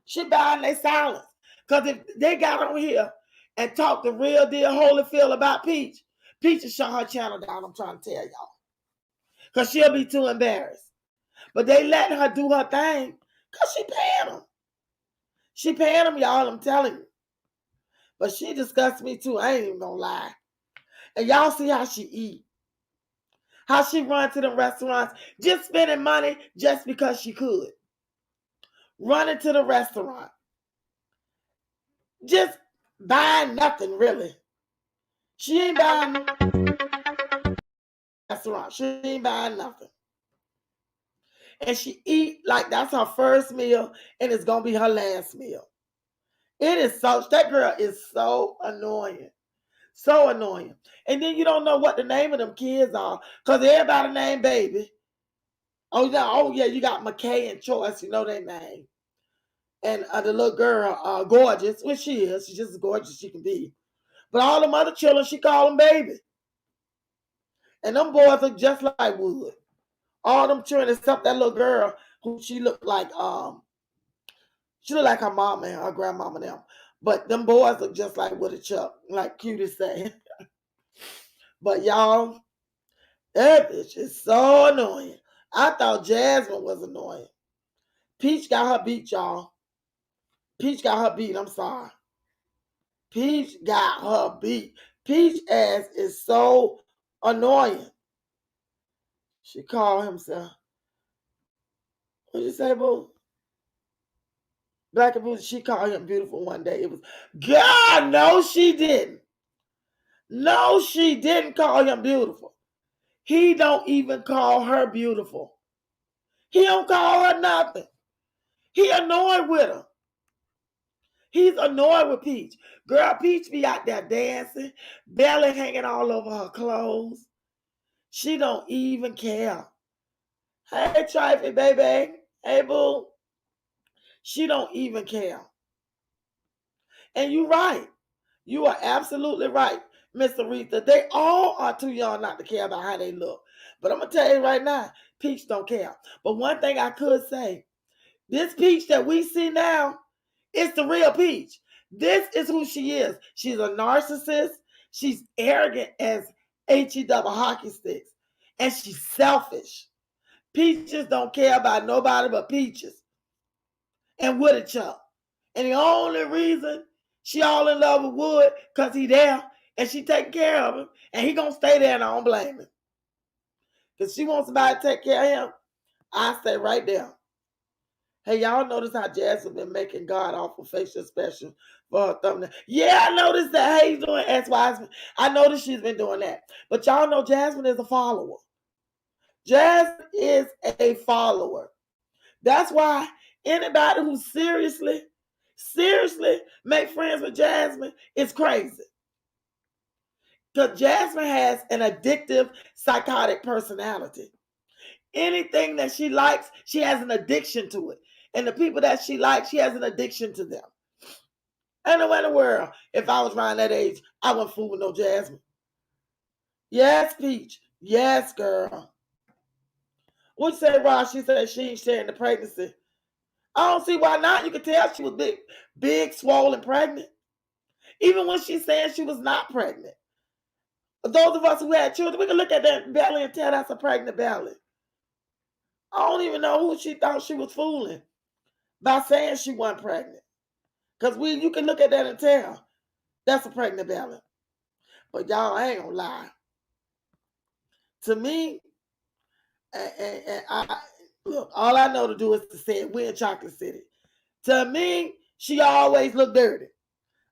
She buying their silence. Because if they got on here and talk the real deal Holyfield about Peach, Peach will shut her channel down, I'm trying to tell y'all. Because she'll be too embarrassed. But they letting her do her thing because she paying them. She paying them, y'all, I'm telling you. But she disgusts me too, I ain't even gonna lie. And y'all see how she eat. How she run to the restaurants, just spending money just because she could. Running to the restaurant. Just buying nothing, really. She ain't buying restaurant. She ain't buying nothing. And she eat like that's her first meal and it's going to be her last meal. It is so, that girl is so annoying. So annoying. And then you don't know what the name of them kids are because everybody named Baby. Oh yeah, you got McKay and Choice, you know their name. And the little girl, Gorgeous, which she is. She's just as gorgeous as she can be. But all them other children, she call them Baby. And them boys look just like Wood. All them children except that little girl who she looked like her mama and her grandmama and them. But them boys look just like Woody Chuck, like Cutie say. But y'all, that bitch is so annoying. I thought Jasmine was annoying. Peach got her beat, y'all. Peach got her beat, I'm sorry. Peach got her beat. Peach ass is so annoying. She called himself. What'd you say, boo? Black and Blue, she called him beautiful one day. It was, God, no, she didn't. No, she didn't call him beautiful. He don't even call her beautiful. He don't call her nothing. He annoyed with her. He's annoyed with Peach. Girl, Peach be out there dancing, belly hanging all over her clothes. She don't even care. Hey, Trifey, baby. Hey, boo. She don't even care. And you're right. You are absolutely right, Miss Aretha. They all are too young not to care about how they look. But I'm going to tell you right now, Peach don't care. But one thing I could say, this Peach that we see now, it's the real Peach. This is who she is. She's a narcissist. She's arrogant as HE double hockey sticks. And she's selfish. Peaches don't care about nobody but Peaches and Woody Chuck. And the only reason she all in love with Wood because he there and she taking care of him. And he gonna stay there and I don't blame him. Because she wants somebody to take care of him, I stay right there. Hey, y'all notice how Jazzy been making God awful facial expression for her thumbnail? Yeah, I noticed that. Hey, you doing S. Wiseman? I noticed she's been doing that. But y'all know Jasmine is a follower. Jasmine is a follower. That's why anybody who seriously make friends with Jasmine is crazy. Because Jasmine has an addictive, psychotic personality. Anything that she likes, she has an addiction to it. And the people that she likes, she has an addiction to them. Ain't no way in the world, if I was around that age, I wouldn't fool with no Jasmine. Yes, Peach. Yes, girl. What you say, Ross? She said she ain't sharing the pregnancy. I don't see why not. You can tell she was big, swollen, pregnant. Even when she's saying she was not pregnant. Those of us who had children, we can look at that belly and tell that's a pregnant belly. I don't even know who she thought she was fooling by saying she wasn't pregnant. Because you can look at that and tell that's a pregnant belly. But y'all, I ain't gonna lie. To me, and I look, all I know to do is to say it. We're in Chocolate City. To me, she always looked dirty.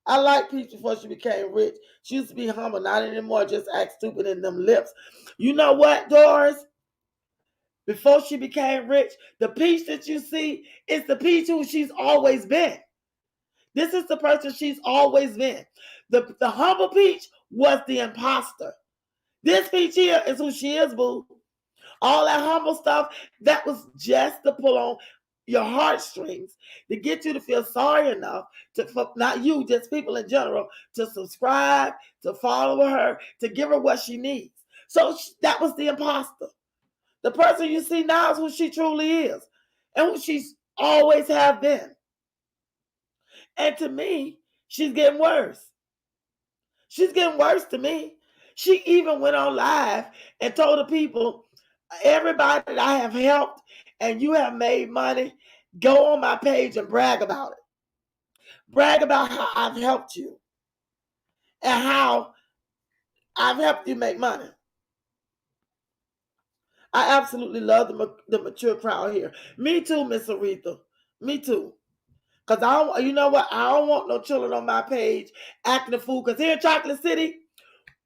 I like Peach before she became rich. She used to be humble, not anymore. Just act stupid in them lips. You know what, Doris? Before she became rich, the Peach that you see is the Peach who she's always been. This is the person she's always been. The humble Peach was the imposter. This Peach here is who she is, boo. All that humble stuff, that was just to pull on your heartstrings, to get you to feel sorry enough to, not you, just people in general, to subscribe, to follow her, to give her what she needs. So that was the imposter. The person you see now is who she truly is and who she's always have been. And to me, she's getting worse. She's getting worse to me. She even went on live and told the people, everybody that I have helped and you have made money, go on my page and brag about it. Brag about how I've helped you and how I've helped you make money. I absolutely love the mature crowd here. Me too, Miss Aretha. Me too. Because you know what? I don't want no children on my page acting a fool. Because here in Chocolate City,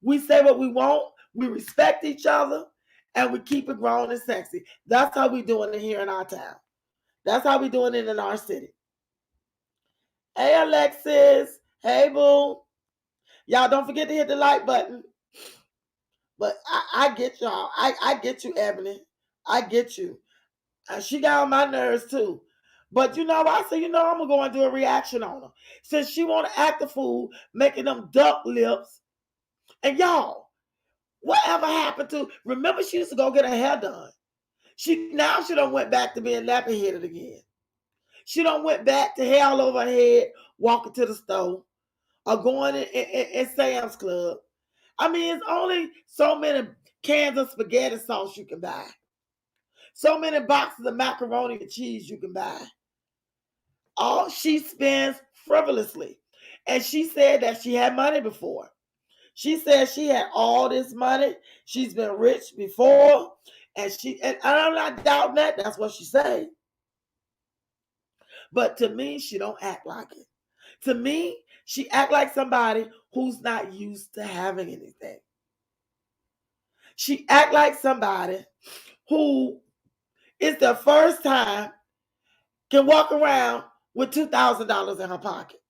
we say what we want, we respect each other, and we keep it grown and sexy. That's how we doing it here in our town. That's how we doing it in our city. Hey, Alexis. Hey, boo. Y'all don't forget to hit the like button. But I get y'all. I get you, Ebony. I get you. She got on my nerves too. But I said, I'm going to go and do a reaction on her. Since she want to act a fool, making them duck lips. And y'all, whatever happened to, remember she used to go get her hair done. She done went back to being nappy headed again. She done went back to hair all over her head, walking to the store, or going in Sam's Club. I mean, it's only so many cans of spaghetti sauce you can buy. So many boxes of macaroni and cheese you can buy. All she spends frivolously. And she said that she had money before. She said she had all this money. She's been rich before. And I'm not doubting that. That's what she said. But to me, she don't act like it. To me, she act like somebody who's not used to having anything. She act like somebody who is the first time can walk around with $2,000 in her pocket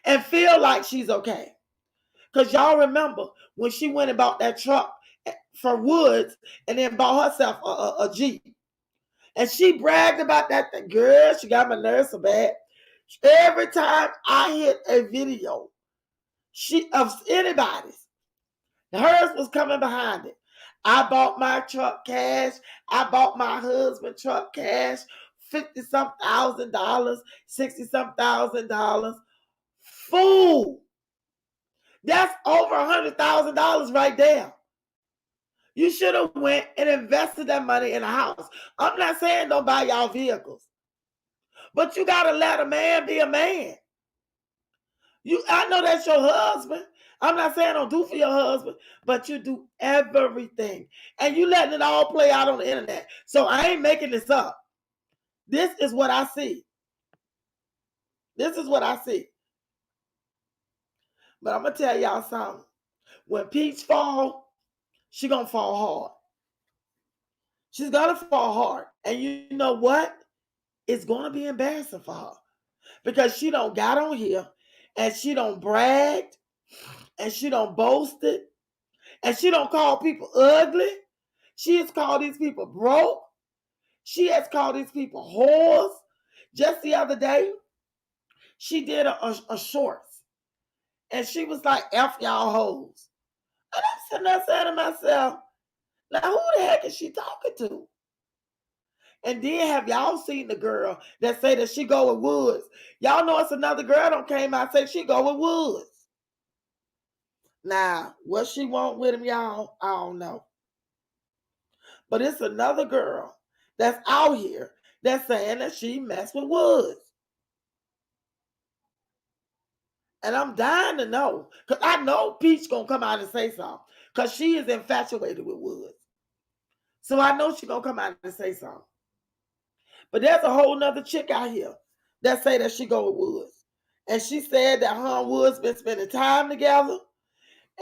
and feel like she's okay. Because y'all remember when she went and bought that truck for Woods and then bought herself a Jeep. And she bragged about that thing. Girl, she got my nerves so bad. Every time I hit a video of anybody's, hers was coming behind it. I bought my truck cash. I bought my husband truck cash. $50-some thousand, $60-some thousand. Fool. That's over $100,000 right there. You should have went and invested that money in a house. I'm not saying don't buy y'all vehicles. But you got to let a man be a man. I know that's your husband. I'm not saying don't do for your husband, but you do everything. And you letting it all play out on the internet. So I ain't making this up. This is what I see. This is what I see. But I'm going to tell y'all something. When Peach fall, she going to fall hard. She's going to fall hard. And you know what? It's going to be embarrassing for her. Because she don't got on here and she don't brag and she don't boast it and she don't call people ugly. She has called these people broke. She has called these people whores. Just the other day, she did a shorts and she was like, F y'all hoes. And I'm sitting there saying to myself, now who the heck is she talking to? And then have y'all seen the girl that say that she go with Woods? Y'all know it's another girl that came out and say she go with Woods. Now, what she want with him, y'all, I don't know. But it's another girl that's out here that's saying that she messed with Woods. And I'm dying to know. Because I know Peach going to come out and say something. Because she is infatuated with Woods. So I know she gonna come out and say something. But there's a whole nother chick out here that say that she go with Woods. And she said that her and Woods been spending time together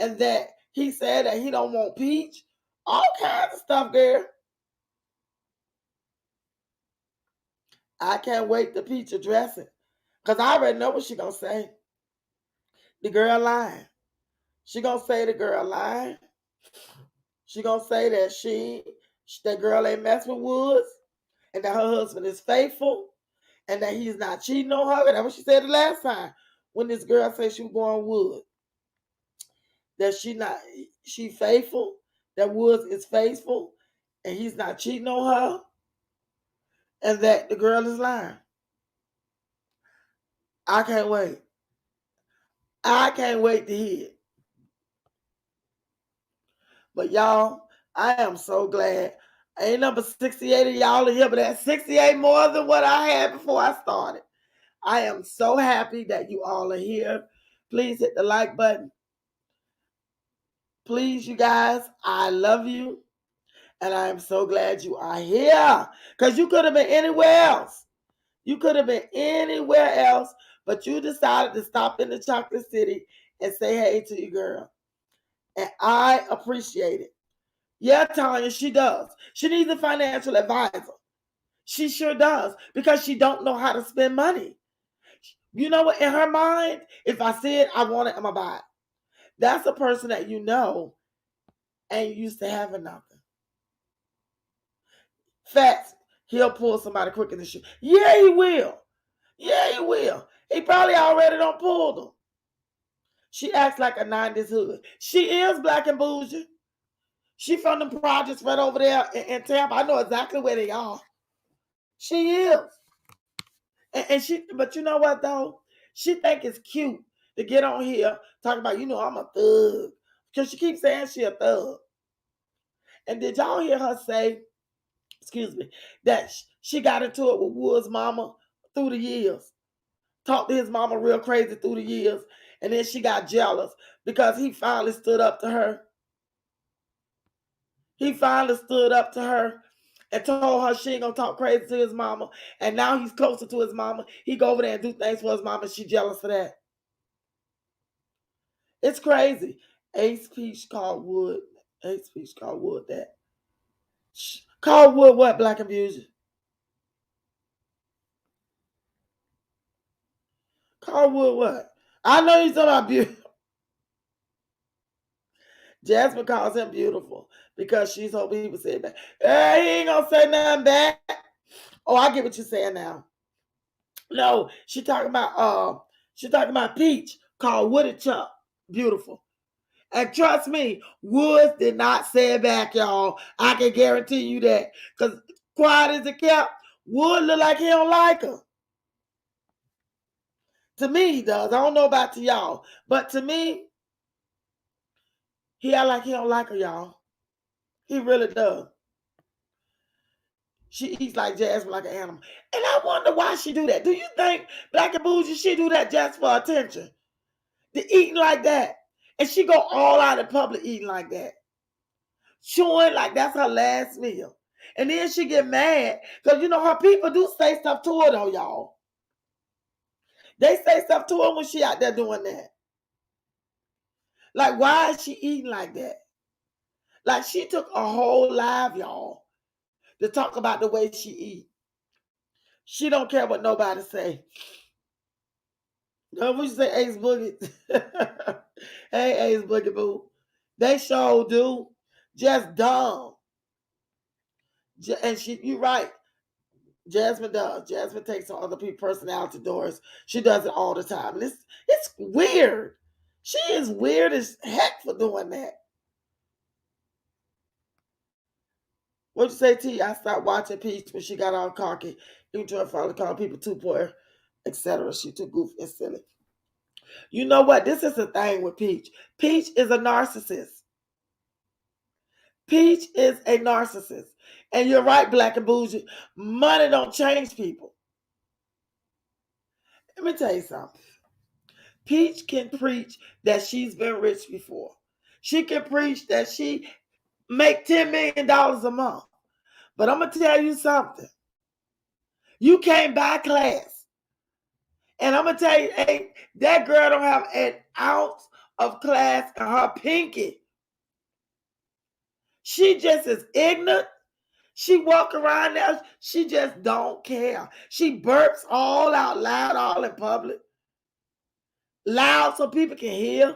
and that he said that he don't want Peach. All kinds of stuff, girl. I can't wait to Peach address it. Because I already know what she gonna say. The girl lying. She gonna say the girl lying. She gonna say that that girl ain't mess with Woods and that her husband is faithful and that he's not cheating on her. That's what she said the last time when this girl said she was going Woods. That she faithful, that Woods is faithful and he's not cheating on her, and that the girl is lying. I can't wait. I can't wait to hear it. But y'all, I am so glad. Ain't number 68 of y'all in here, but that's 68 more than what I had before I started. I am so happy that you all are here. Please hit the like button. Please, you guys, I love you. And I am so glad you are here. Because you could have been anywhere else. You could have been anywhere else, but you decided to stop in the Chocolate City and say hey to your girl. And I appreciate it. Yeah, Tanya, she does. She needs a financial advisor. She sure does, because she don't know how to spend money. You know what? In her mind, if I see it, I want it, I'm going to buy it. That's a person that you know ain't used to having nothing. Facts, he'll pull somebody quicker than you. Yeah, he will. Yeah, he will. He probably already done pulled them. She acts like a 90s hood. She is black and bougie. She from the projects right over there in Tampa. I know exactly where they are. She is. And she, but you know what though? She think it's cute to get on here talking about, I'm a thug. Because she keeps saying she a thug. And did y'all hear her say, that she got into it with Wood's mama through the years? Talked to his mama real crazy through the years. And then she got jealous because he finally stood up to her. He finally stood up to her and told her she ain't gonna talk crazy to his mama. And now he's closer to his mama. He go over there and do things for his mama. She jealous of that. It's crazy. Ace Peach called Wood. Ace Peach called Wood that. Called Wood what, Black and Beauty? Called Wood what? I know you're talking about beauty. Jasmine calls him beautiful because she's hoping he would say it back. He ain't gonna say nothing back. Oh, I get what you're saying now. No, she talking about Peach called Wooded Chump beautiful. And trust me, Woods did not say it back, y'all. I can guarantee you that. Because quiet as it kept, Wood look like he don't like her. To me, he does. I don't know about to y'all. But to me, he act like he don't like her, y'all. He really does. She eats like Jasmine, like an animal. And I wonder why she do that. Do you think Black and Bougie, she do that just for attention? The eating like that. And she go all out in public eating like that. Chewing like that's her last meal. And then she get mad because, her people do say stuff to her, though, y'all. They say stuff to her when she out there doing that. Like, why is she eating like that? Like, she took a whole live, y'all, to talk about the way she eat. She don't care what nobody say. No, we say Ace Boogie. Hey, Ace Boogie Boo. They sure do. Just dumb. And you right. Jasmine does. Jasmine takes on other people's personality doors. She does it all the time. And it's weird. She is weird as heck for doing that. What'd you say, T? I stopped watching Peach when she got all cocky. Even trying to finally call people two-pointer, etc. She too goofy and silly. You know what? This is the thing with Peach. Peach is a narcissist. Peach is a narcissist. And you're right, Black and Bougie. Money don't change people. Let me tell you something. Peach can preach that she's been rich before. She can preach that she make $10 million a month. But I'm going to tell you something. You can't buy class. And I'm going to tell you, hey, that girl don't have an ounce of class in her pinky. She just is ignorant. She walk around there. She just don't care. She burps all out loud, all in public. Loud so people can hear.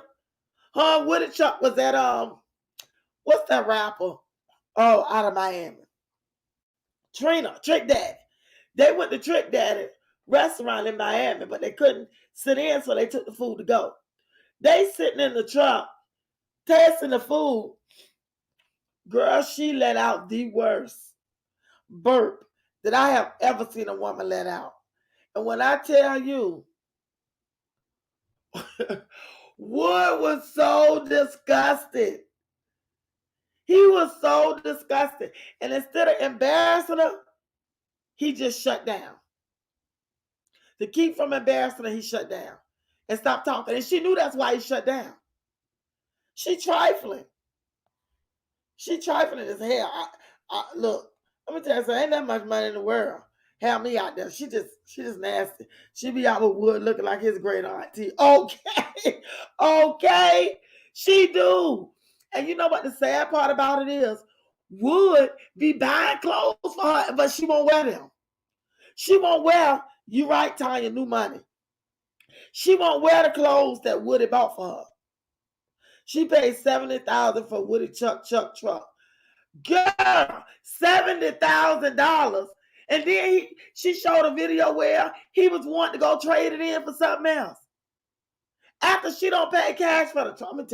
Her Woody Chuck was at, what's that rapper? Oh, out of Miami. Trick Daddy. They went to Trick Daddy restaurant in Miami, but they couldn't sit in, so they took the food to go. They sitting in the truck, tasting the food. Girl, she let out the worst burp that I have ever seen a woman let out. And when I tell you, Wood was so disgusted. He was so disgusted. And instead of embarrassing her, he just shut down. To keep from embarrassing her, he shut down and stopped talking. And she knew that's why he shut down. She trifling. She trifling as hell. Look, let me tell you something. Ain't that much money in the world. Have me out there. She just nasty. She be out with Wood looking like his great auntie. Okay. Okay. She do. And you know what the sad part about it is? Wood be buying clothes for her, but she won't wear them. She won't wear, you right, Tanya, new money. She won't wear the clothes that Woody bought for her. She paid $70,000 for Woody Chuck truck. Girl, $70,000. And then she showed a video where he was wanting to go trade it in for something else. After she don't pay cash for the truck. I'm going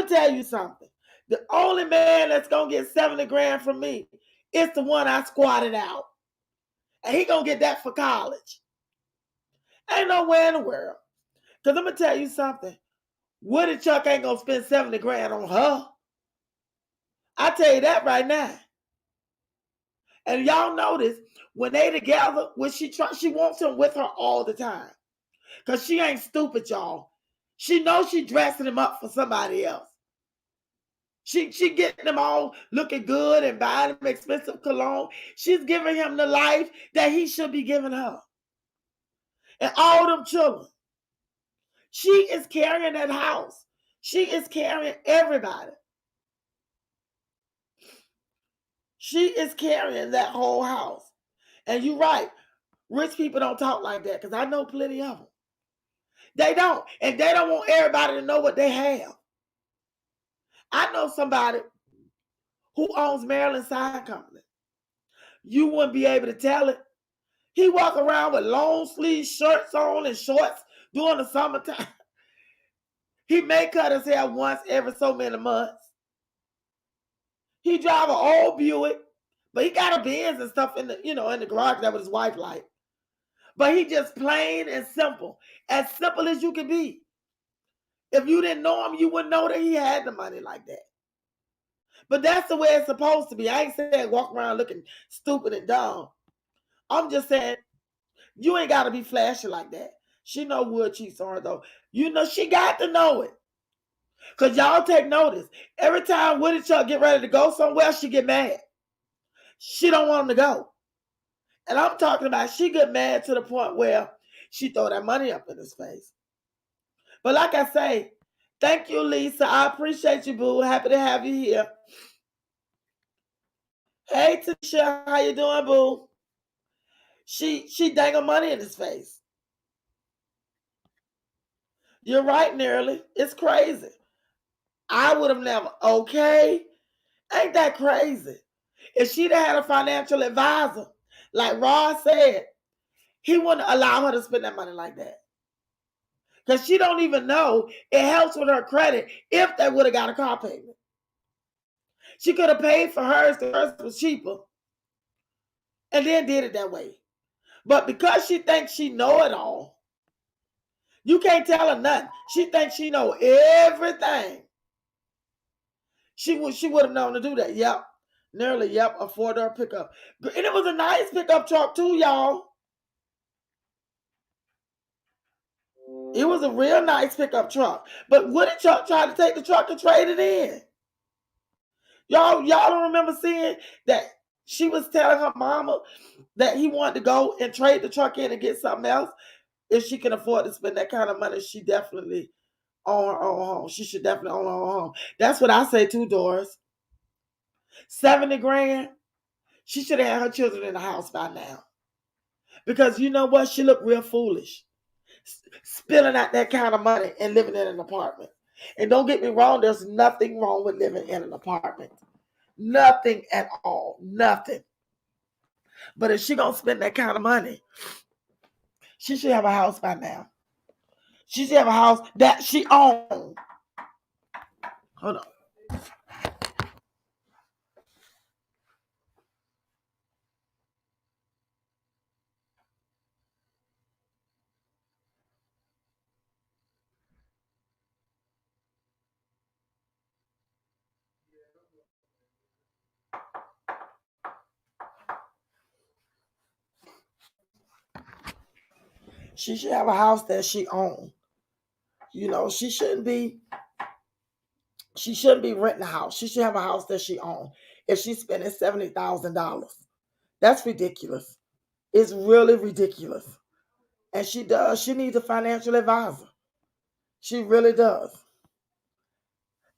to tell you something. The only man that's going to get 70 grand from me is the one I squatted out. And he going to get that for college. Ain't nowhere in the world. Because I'm going to tell you something. Woody Chuck ain't going to spend 70 grand on her. I tell you that right now. And y'all notice, when they together, when she wants him with her all the time. Because she ain't stupid, y'all. She knows she dressing him up for somebody else. She getting them all looking good and buying them expensive cologne. She's giving him the life that he should be giving her. And all them children. She is carrying that house. She is carrying everybody. She is carrying that whole house. And you're right. Rich people don't talk like that because I know plenty of them. They don't. And they don't want everybody to know what they have. I know somebody who owns Maryland Sign Company. You wouldn't be able to tell it. He walk around with long sleeve shirts on and shorts during the summertime. He may cut his hair once every so many months. He drive an old Buick, but he got a Benz and stuff in the, in the garage that was his wife like. But he just plain and simple as you can be. If you didn't know him, you wouldn't know that he had the money like that. But that's the way it's supposed to be. I ain't saying walk around looking stupid and dumb. I'm just saying you ain't got to be flashy like that. She know Wood cheats on her though. She got to know it. Because y'all take notice. Every time Woody Chuck get ready to go somewhere, she get mad. She don't want him to go. And I'm talking about she get mad to the point where she throw that money up in his face. But like I say, thank you, Lisa. I appreciate you, boo. Happy to have you here. Hey, Tisha, how you doing, boo? She dangle money in his face. You're right, Nearly. It's crazy. I would have never. Okay. Ain't that crazy? If she'd have had a financial advisor, like Ross said, he wouldn't allow her to spend that money like that. Because she don't even know it helps with her credit if they would have got a car payment. She could have paid for hers because hers was cheaper and then did it that way. But because she thinks she know it all, you can't tell her nothing. She thinks she know everything. She would have known to do that. Yep. Nearly, yep, a 4-door pickup. And it was a nice pickup truck too, y'all. It was a real nice pickup truck. But Woody Chuck tried to take the truck and trade it in. Y'all don't remember seeing that she was telling her mama that he wanted to go and trade the truck in and get something else? If she can afford to spend that kind of money, she definitely own her own home. She should definitely own her own home. That's what I say too, Doris. 70 grand. She should have had her children in the house by now. Because you know what? She looked real foolish. Spilling out that kind of money and living in an apartment. And don't get me wrong, there's nothing wrong with living in an apartment. Nothing at all. Nothing. But if she gonna spend that kind of money, she should have a house by now. She should have a house that she owns. Hold on. She should have a house that she owns. You know, she shouldn't be renting a house. She should have a house that she owns. If she's spending $70,000, that's ridiculous. It's really ridiculous. And she does. She needs a financial advisor. She really does.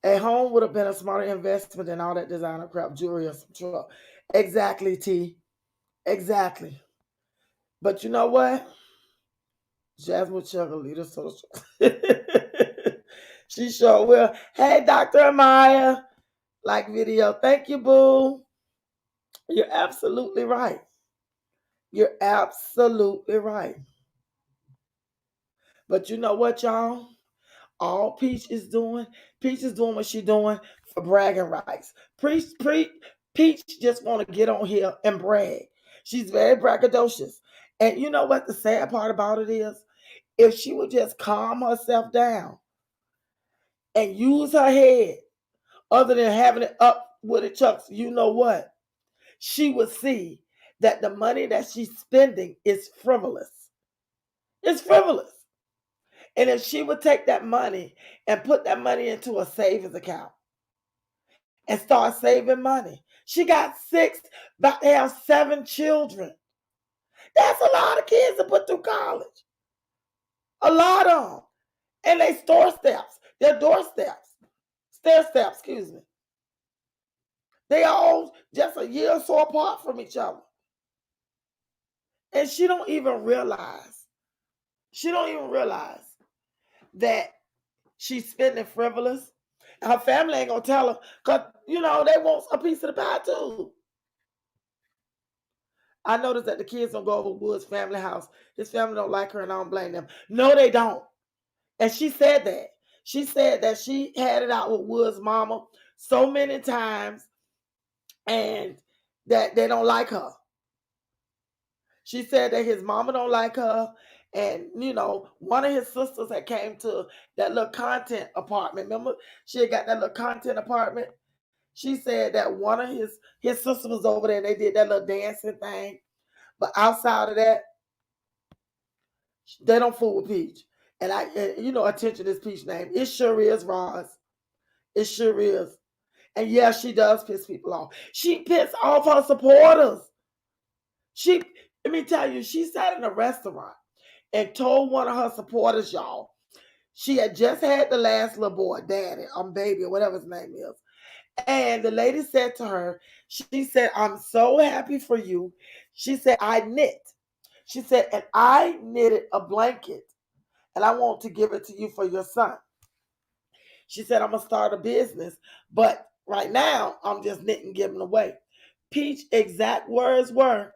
A home would have been a smarter investment than all that designer crap, jewelry, or some truck. Exactly, T. Exactly. But you know what? Jasmine Chugga, leader social. She sure will. Hey, Dr. Amaya. Like video. Thank you, boo. You're absolutely right. You're absolutely right. But you know what, y'all? All Peach is doing what she's doing for bragging rights. Peach just want to get on here and brag. She's very braggadocious. And you know what the sad part about it is? If she would just calm herself down and use her head other than having it up with it chucks, you know what? She would see that the money that she's spending is frivolous. It's frivolous. And if she would take that money and put that money into a savings account and start saving money, she got about to have 7 children. That's a lot of kids to put through college. A lot of them. And they they're doorsteps, stair steps, excuse me. They all just a year or so apart from each other. And she don't even realize that she's spending frivolous. Her family ain't gonna tell her, because you know they want a piece of the pie too. I noticed that the kids don't go over Wood's family house. His family don't like her, and I don't blame them. No, they don't. And she said that. She said that she had it out with Wood's mama so many times, and that they don't like her. She said that his mama don't like her. And, you know, one of his sisters had came to that little content apartment. Remember, she had got that little content apartment. She said that one of his sisters was over there and they did that little dancing thing. But outside of that, they don't fool with Peach. And attention is Peach's name. It sure is, Roz. It sure is. And yeah, she does piss people off. She pissed off her supporters. Let me tell you, she sat in a restaurant and told one of her supporters, y'all, she had just had the last little boy, daddy, baby, or whatever his name is. And the lady said to her, she said, I'm so happy for you. She said, I knit. She said, and I knitted a blanket and I want to give it to you for your son. She said, I'm going to start a business, but right now I'm just knitting, giving away. Peach exact words were,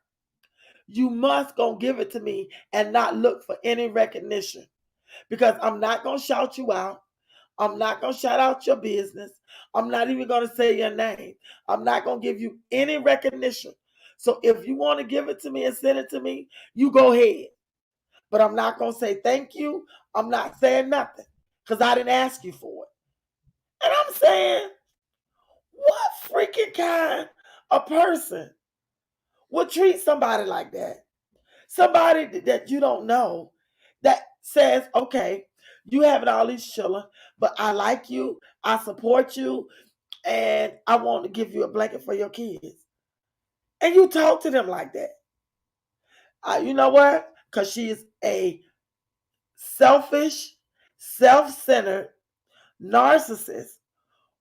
you must go give it to me and not look for any recognition, because I'm not going to shout you out. I'm not going to shout out your business. I'm not even going to say your name. I'm not going to give you any recognition. So if you want to give it to me and send it to me, you go ahead. But I'm not going to say thank you. I'm not saying nothing because I didn't ask you for it. And I'm saying, what freaking kind of person would treat somebody like that? Somebody that you don't know that says, okay, you having all these children, but I like you, I support you, and I want to give you a blanket for your kids. And you talk to them like that. You know what? Because she is a selfish, self-centered narcissist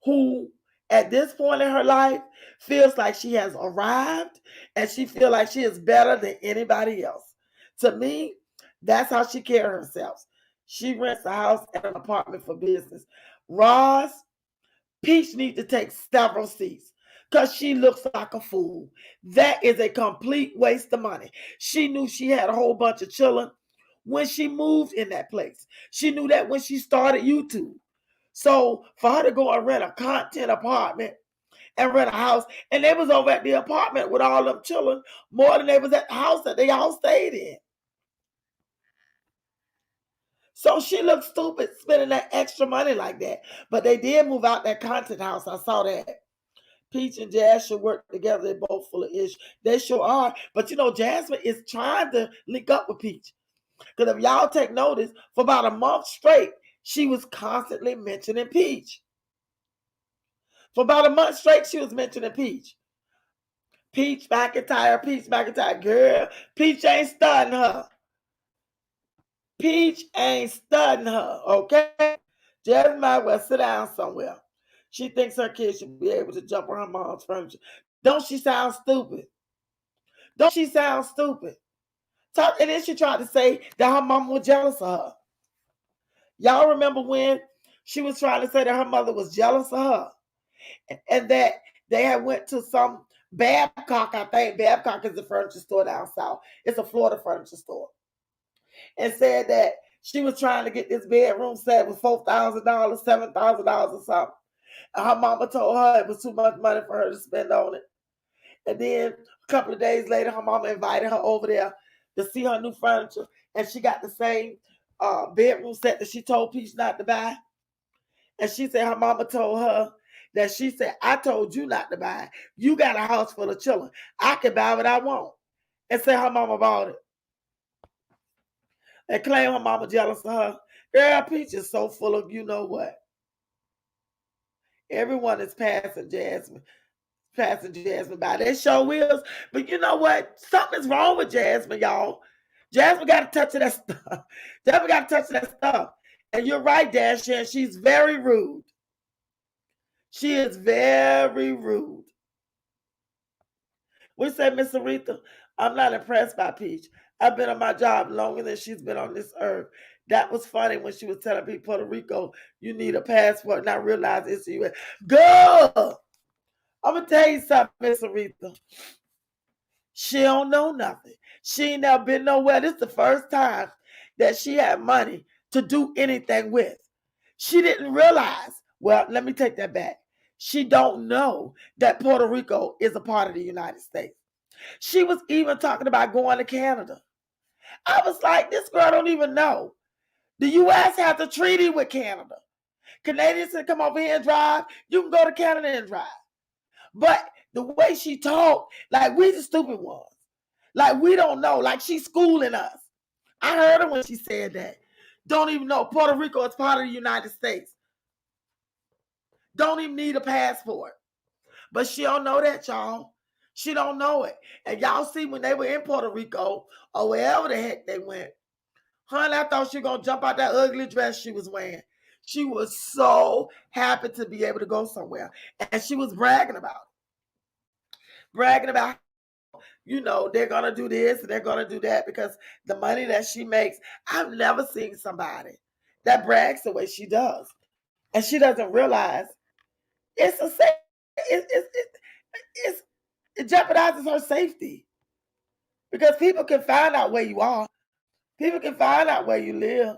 who at this point in her life feels like she has arrived and she feels like she is better than anybody else. To me, that's how she carries herself. She rents a house and an apartment for business. Roz, Peach needs to take several seats because she looks like a fool. That is a complete waste of money. She knew she had a whole bunch of children when she moved in that place. She knew that when she started YouTube. So for her to go and rent a content apartment and rent a house, and they was over at the apartment with all them children more than they was at the house that they all stayed in. So she looked stupid spending that extra money like that. But they did move out that content house. I saw that. Peach and Jazz should work together. They're both full of issues. They sure are. But you know, Jasmine is trying to link up with Peach. Because if y'all take notice, for about a month straight, she was constantly mentioning Peach. For about a month straight, she was mentioning Peach. Peach McIntyre, Peach McIntyre. Girl, Peach ain't studying her. Peach ain't studying her, okay? Jasmine might well sit down somewhere. She thinks her kid should be able to jump on her mom's furniture. Don't she sound stupid? Don't she sound stupid? And then she tried to say that her mom was jealous of her. Y'all remember when she was trying to say that her mother was jealous of her? And that they had went to some Babcock, I think. Babcock is a furniture store down south. It's a Florida furniture store. And said that she was trying to get this bedroom set with $4,000, $7,000 or something. And her mama told her it was too much money for her to spend on it. And then a couple of days later, her mama invited her over there to see her new furniture. And she got the same bedroom set that she told Peach not to buy. And she said her mama told her that she said, I told you not to buy it. You got a house full of children. I can buy what I want. And say her mama bought it. And claim her mama jealous of her. Girl, Peach is so full of you know what. Everyone is passing Jasmine by. They sure is. But you know what? Something's wrong with Jasmine, y'all. Jasmine got to touch of that stuff. Jasmine got to touch of that stuff. And you're right, Dashan. She's very rude. She is very rude. We say, Miss Aretha, I'm not impressed by Peach. I've been on my job longer than she's been on this earth. That was funny when she was telling people Puerto Rico, you need a passport, and I realized it's the U.S. Girl! I'm going to tell you something, Miss Aretha. She don't know nothing. She ain't never been nowhere. This is the first time that she had money to do anything with. She didn't realize, well, let me take that back. She don't know that Puerto Rico is a part of the United States. She was even talking about going to Canada. I was like, this girl don't even know. The U.S. has a treaty with Canada. Canadians can come over here and drive. You can go to Canada and drive. But the way she talked, like we the stupid ones. Like we don't know. Like she's schooling us. I heard her when she said that. Don't even know Puerto Rico is part of the United States. Don't even need a passport. But she don't know that, y'all. She don't know it. And y'all see when they were in Puerto Rico or wherever the heck they went, honey, I thought she was going to jump out that ugly dress she was wearing. She was so happy to be able to go somewhere. And she was bragging about it. Bragging about, you know, they're going to do this and they're going to do that because the money that she makes. I've never seen somebody that brags the way she does. And she doesn't realize it's a it jeopardizes her safety because people can find out where you are. People can find out where you live.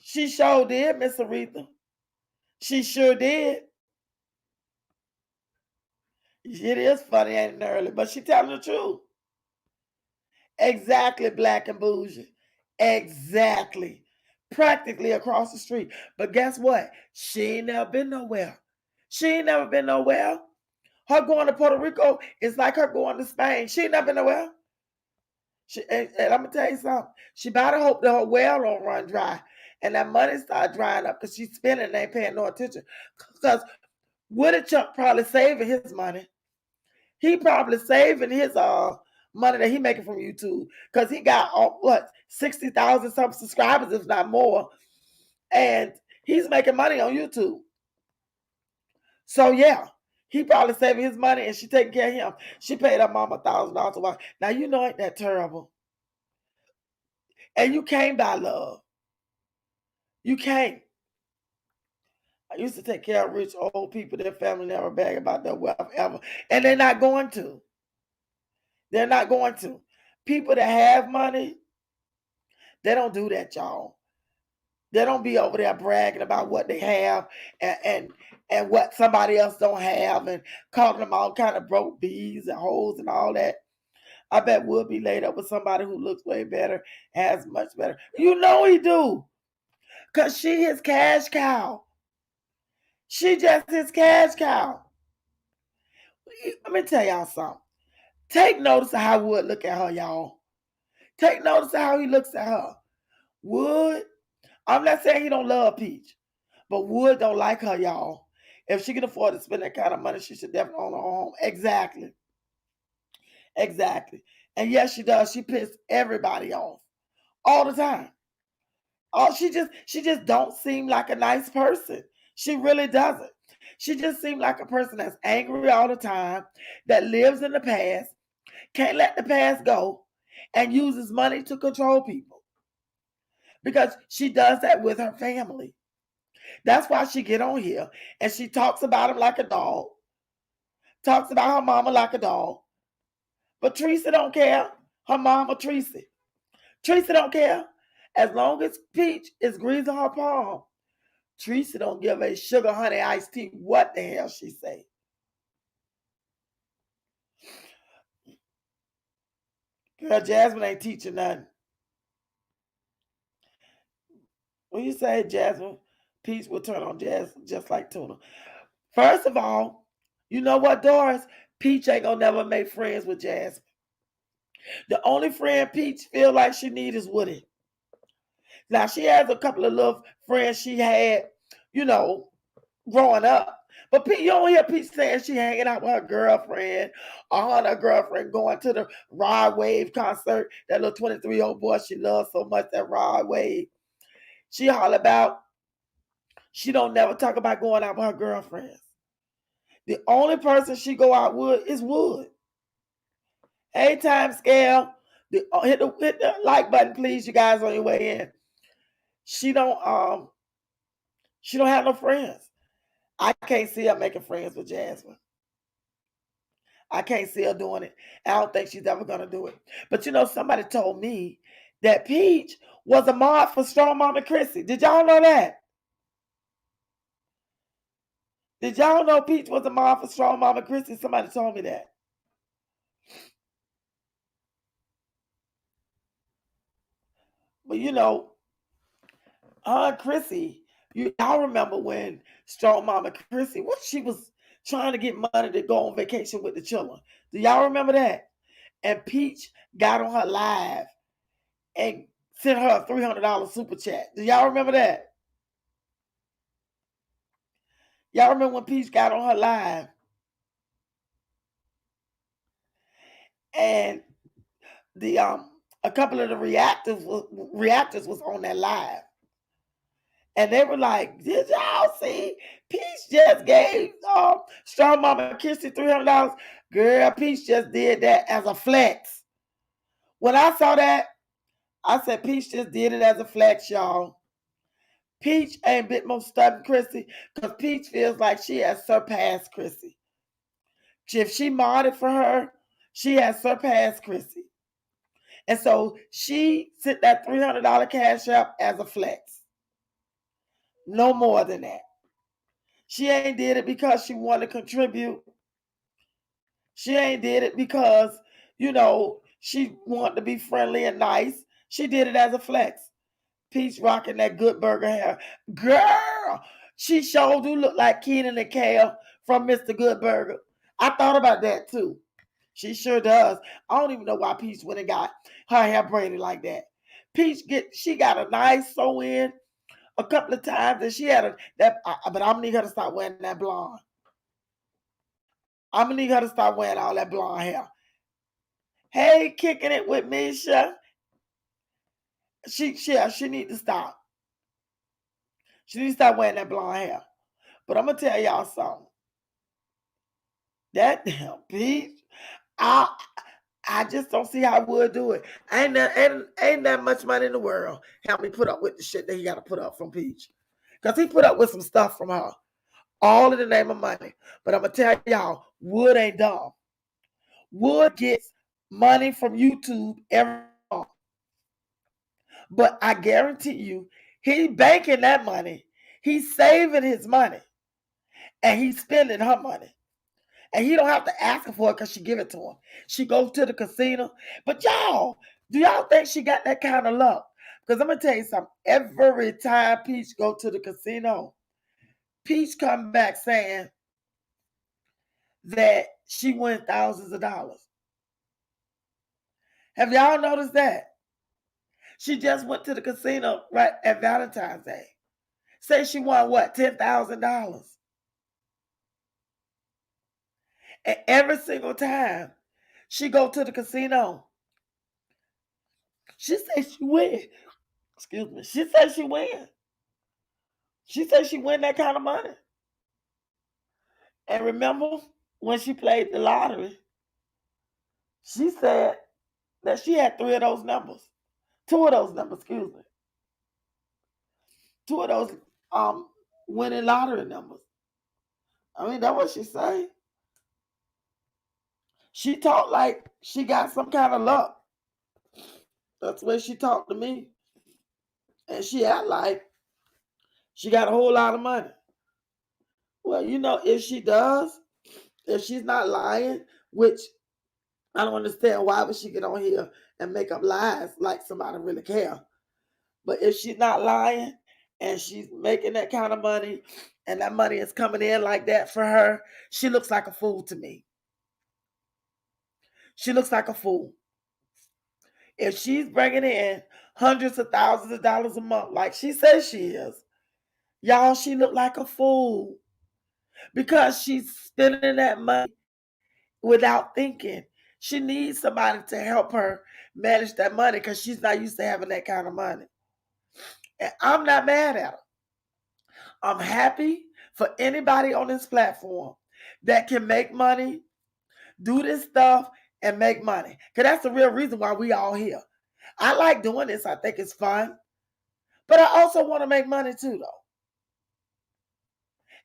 She sure did, Miss Aretha. She sure did. It is funny, ain't it, early, but she telling the truth. Exactly, Black and Bougie. Exactly. Practically across the street. But guess what? She ain't never been nowhere. She ain't never been nowhere. Her going to Puerto Rico is like her going to Spain. She ain't never been nowhere. And I'm going to tell you something. She better hope that her well don't run dry. And that money start drying up because she's spending and ain't paying no attention. Because Woody Chuck probably saving his money. He probably saving his money that he making from YouTube because he got 60,000 some subscribers, if not more, and he's making money on YouTube. So yeah, he probably saving his money, and she taking care of him. She paid her mama $1,000 a while. Now you know ain't that terrible? And you can't buy love. You can't. I used to take care of rich old people. Their family never brag about their wealth ever, and they're not going to. They're not going to. People that have money, they don't do that, y'all. They don't be over there bragging about what they have and what somebody else don't have and calling them all kind of broke bees and hoes and all that. I bet we'll be laid up with somebody who looks way better, has much better. You know he do. Because she his cash cow. She just his cash cow. Let me tell y'all something. Take notice of how Wood look at her, y'all. Take notice of how he looks at her. Wood, I'm not saying he don't love Peach, but Wood don't like her, y'all. If she can afford to spend that kind of money, she should definitely own her home. Exactly. Exactly. And yes, she does. She pisses everybody off all the time. Oh, she just don't seem like a nice person. She really doesn't. She just seems like a person that's angry all the time, that lives in the past, can't let the past go, and uses money to control people. Because she does that with her family. That's why she get on here and she talks about him like a dog, talks about her mama like a dog. But Teresa don't care. Her mama, Teresa. Teresa don't care. As long as Peach is greasing her palm, Teresa don't give a sugar honey iced tea what the hell she say. Girl, Jasmine ain't teaching nothing. When you say Jasmine, Peach will turn on Jazz just like tuna. First of all, you know what, Doris? Peach ain't gonna never make friends with Jasmine. The only friend Peach feel like she need is Woody. Now she has a couple of little friends she had, growing up. But you don't hear Peach saying she hanging out with her girlfriend or her and her girlfriend going to the Rod Wave concert. That little 23-year-old boy she loves so much, that Rod Wave. She holler about, she don't never talk about going out with her girlfriends. The only person she go out with is Wood. Hey, time scale. Hit the like button, please, you guys, on your way in. She don't have no friends. I can't see her making friends with Jasmine. I can't see her doing it. I don't think she's ever gonna do it. But somebody told me that Peach was a mod for Strong Mama Chrissy. Did y'all know that? Did y'all know Peach was a mod for Strong Mama Chrissy? Somebody told me that. But Chrissy, y'all remember when Strong Mama Chrissy, she was trying to get money to go on vacation with the children. Do y'all remember that? And Peach got on her live and sent her a $300 super chat. Do y'all remember that? Y'all remember when Peach got on her live and the a couple of the reactors was on that live. And they were like, did y'all see? Peach just gave Strong Mama Chrissy $300. Girl, Peach just did that as a flex. When I saw that, I said, Peach just did it as a flex, y'all. Peach ain't a bit more stubborn Chrissy because Peach feels like she has surpassed Chrissy. If she modded for her, she has surpassed Chrissy. And so she sent that $300 cash up as a flex. No more than that. She ain't did it because she wanted to contribute. She ain't did it because, she wanted to be friendly and nice. She did it as a flex. Peach rocking that Good Burger hair. Girl, she sure do look like Keenan and Kel from Mr. Good Burger. I thought about that too. She sure does. I don't even know why Peach went and got her hair braided like that. She got a nice sew in a couple of times, and she had but I'm need her to stop wearing that blonde. I'm gonna need her to start wearing all that blonde hair. Hey, kicking it with Misha. She need to stop. She needs to stop wearing that blonde hair. But I'm gonna tell y'all something. That damn Peach, I just don't see how I would do it. Ain't that much money in the world help me put up with the shit that he got to put up from Peach, because he put up with some stuff from her, all in the name of money. But I'm gonna tell y'all, Wood ain't dumb. Wood gets money from YouTube every month, but I guarantee you, he banking that money. He's saving his money, and he's spending her money. And he don't have to ask her for it because she give it to him. She goes to the casino. But y'all, do y'all think she got that kind of luck? Because I'm going to tell you something. Every time Peach go to the casino, Peach come back saying that she won thousands of dollars. Have y'all noticed that? She just went to the casino right at Valentine's Day. Say she won what, $10,000? And every single time she go to the casino, she says she win. Excuse me. She said she win. She said she win that kind of money. And remember when she played the lottery, she said that she had three of those numbers. Two of those numbers, excuse me. Two of those winning lottery numbers. I mean, that's what she said. She talked like she got some kind of luck. That's the way she talked to me. And she act like she got a whole lot of money. Well, if she does, if she's not lying, which I don't understand, why would she get on here and make up lies like somebody really care? But if she's not lying and she's making that kind of money and that money is coming in like that for her, she looks like a fool to me. She looks like a fool. If she's bringing in hundreds of thousands of dollars a month like she says she is, y'all, she look like a fool because she's spending that money without thinking. She needs somebody to help her manage that money because she's not used to having that kind of money. And I'm not mad at her. I'm happy for anybody on this platform that can make money, do this stuff, and make money. Because that's the real reason why we all here. I like doing this. I think it's fun. But I also want to make money too, though.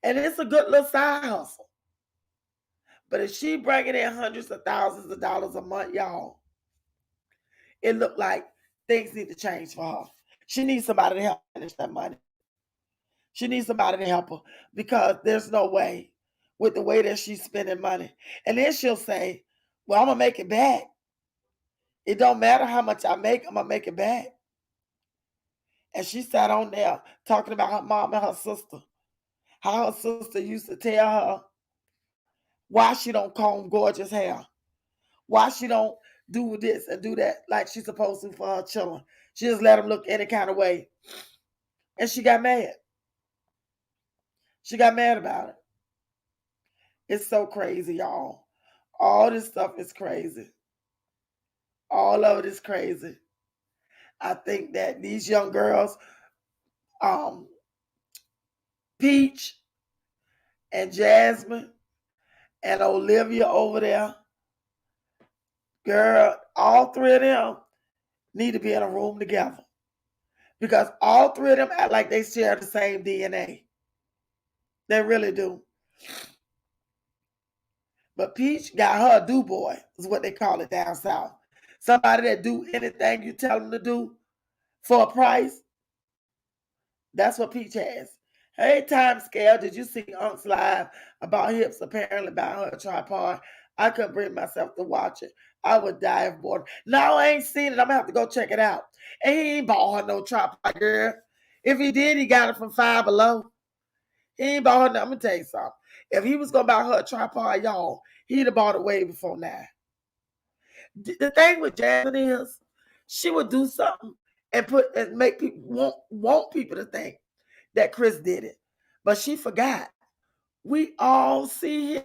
And it's a good little side hustle. But if she bringing in hundreds of thousands of dollars a month, y'all, it look like things need to change for her. She needs somebody to help manage that money. She needs somebody to help her because there's no way with the way that she's spending money. And then she'll say, well, I'm going to make it back. It don't matter how much I make, I'm going to make it back. And she sat on there talking about her mom and her sister. How her sister used to tell her why she don't comb gorgeous hair. Why she don't do this and do that like she's supposed to for her children. She just let them look any kind of way. And she got mad. She got mad about it. It's so crazy, y'all. All this stuff is crazy. All of it is crazy. I think that these young girls, Peach and Jasmine and Olivia over there, girl, all three of them need to be in a room together. Because all three of them act like they share the same DNA. They really do. But Peach got her a do boy, is what they call it down south. Somebody that do anything you tell them to do for a price. That's what Peach has. Hey, Time Scale, did you see Unc's live about hips apparently buying her a tripod? I couldn't bring myself to watch it. I would die of boredom. No, I ain't seen it. I'm going to have to go check it out. And he ain't bought her no tripod, girl. If he did, he got it from Five Below. He ain't bought her nothing. I'm going to tell you something. If he was going to buy her a tripod, y'all, he'd have bought it way before now. The thing with Jasmine is she would do something and make people want people to think that Chris did it. But she forgot. We all see him.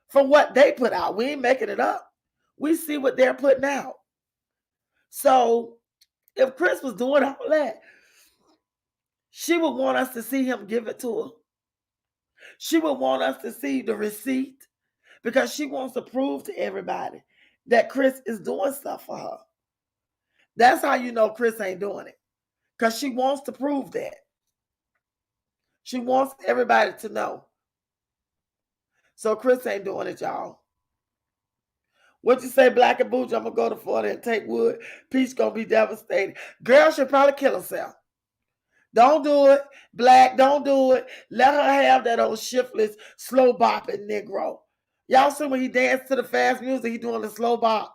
from what they put out. We ain't making it up. We see what they're putting out. So if Chris was doing all that, she would want us to see him give it to her. She would want us to see the receipt because she wants to prove to everybody that Chris is doing stuff for her. That's how you know Chris ain't doing it, because she wants to prove that. She wants everybody to know. So Chris ain't doing it, y'all. What you say, Black and Bougie? I'm going to go to Florida and take Wood. Peach going to be devastated. Girl should probably kill herself. Don't do it. Black, don't do it. Let her have that old shiftless, slow bopping Negro. Y'all see when he danced to the fast music, he doing the slow bop.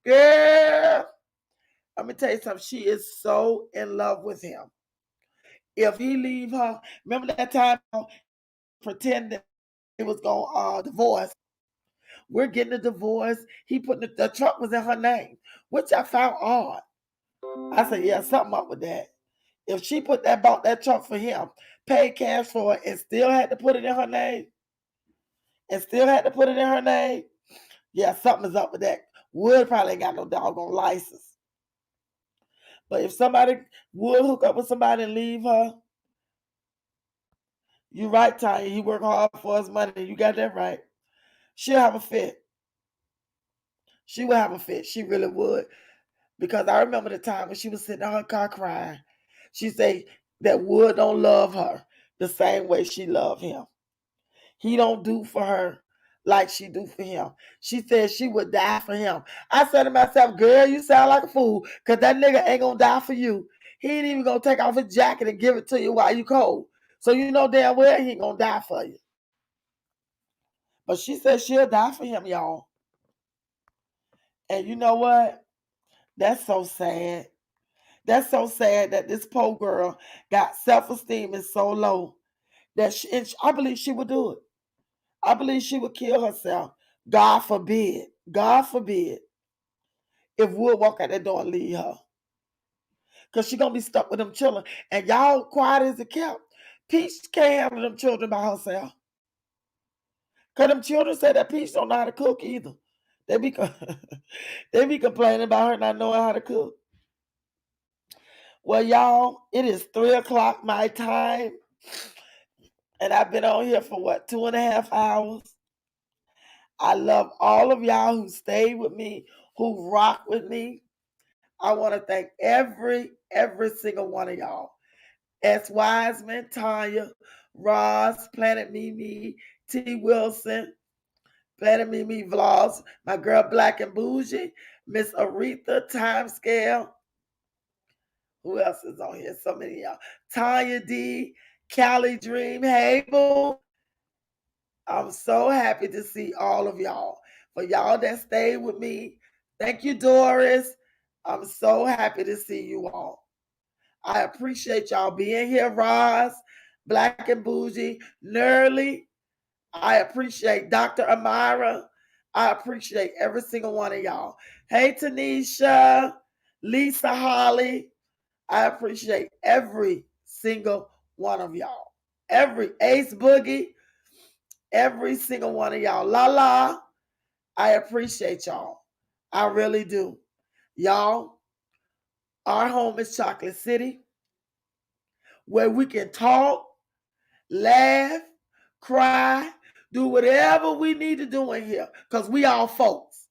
Girl, let me tell you something. She is so in love with him. If he leave her, remember that time pretending he was going to divorce. We're getting a divorce. He put the truck was in her name, which I found odd. I said, yeah, something up with that. If she bought that truck for him, paid cash for it, and still had to put it in her name, yeah, something's up with that. Wood probably ain't got no doggone license. But if somebody would hook up with somebody and leave her, you right, Tanya. He work hard for his money. You got that right. She'll have a fit. She would have a fit. She really would. Because I remember the time when she was sitting in her car crying. She said that Wood don't love her the same way she loved him. He don't do for her like she do for him. She said she would die for him. I said to myself, girl, you sound like a fool, because that nigga ain't going to die for you. He ain't even going to take off his jacket and give it to you while you cold. So you know damn well he ain't going to die for you. But she said she'll die for him, y'all. And you know what? That's so sad. That's so sad that this poor girl got self-esteem is so low that I believe she would do it. I believe she would kill herself. God forbid. God forbid. If Wood walk out that door and leave her. Because she's going to be stuck with them children. And y'all quiet as it kept. Peach can't handle them children by herself. Because them children say that Peach don't know how to cook either. They be complaining about her not knowing how to cook. Well, y'all, it is 3 o'clock my time. And I've been on here for 2.5 hours. I love all of y'all who stayed with me, who rock with me. I want to thank every single one of y'all. S. Wiseman, Tanya, Ross, Planet Mimi, T. Wilson, Planet Mimi Vlogs, my girl Black and Bougie, Miss Aretha, Timescale. Who else is on here? So many of y'all. Tanya D, Cali Dream, hey boo. I'm so happy to see all of y'all. For y'all that stayed with me, thank you, Doris. I'm so happy to see you all. I appreciate y'all being here, Roz, Black and Bougie, Nerly. I appreciate Dr. Amira. I appreciate every single one of y'all. Hey, Tanisha, Lisa Holly. I appreciate every single one of y'all. Every Ace Boogie, every single one of y'all. La. I appreciate y'all. I really do. Y'all, our home is Chocolate City, where we can talk, laugh, cry, do whatever we need to do in here, because we all folks.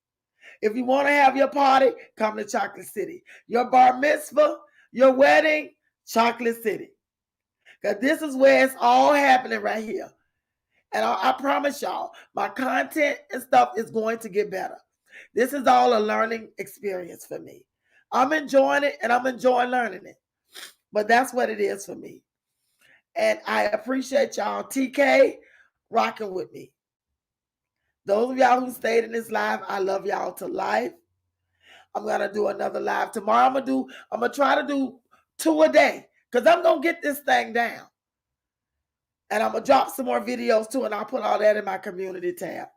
If you want to have your party, come to Chocolate City. Your bar mitzvah, your wedding, Chocolate City. Because this is where it's all happening right here. And I promise y'all, my content and stuff is going to get better. This is all a learning experience for me. I'm enjoying it and I'm enjoying learning it. But that's what it is for me. And I appreciate y'all. TK rocking with me. Those of y'all who stayed in this live, I love y'all to life. I'm going to do another live tomorrow. I'm going to try to do 2 a day, because I'm going to get this thing down. And I'm going to drop some more videos too, and I'll put all that in my community tab.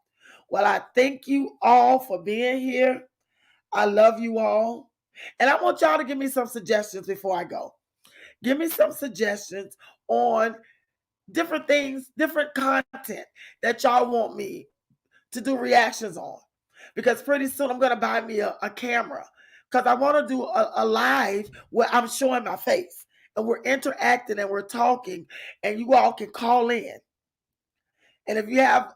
Well, I thank you all for being here. I love you all. And I want y'all to give me some suggestions before I go. Give me some suggestions on different things, different content that y'all want me to do reactions on. Because pretty soon I'm going to buy me a camera. Because I want to do a live where I'm showing my face. And we're interacting and we're talking. And you all can call in. And if you have,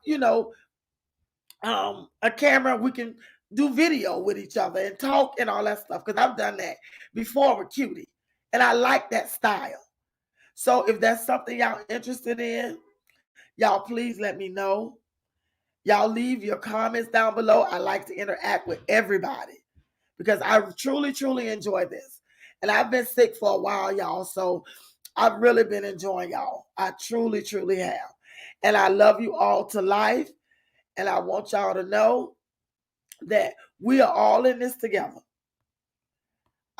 a camera, we can do video with each other and talk and all that stuff. Because I've done that before with Cutie. And I like that style. So if that's something y'all interested in, y'all please let me know. Y'all leave your comments down below. I like to interact with everybody because I truly, truly enjoy this. And I've been sick for a while, y'all. So I've really been enjoying y'all. I truly, truly have. And I love you all to life. And I want y'all to know that we are all in this together.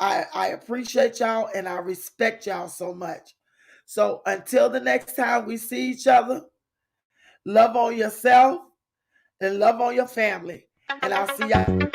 I appreciate y'all and I respect y'all so much. So until the next time we see each other, love on yourself and love on your family. And I'll see y'all.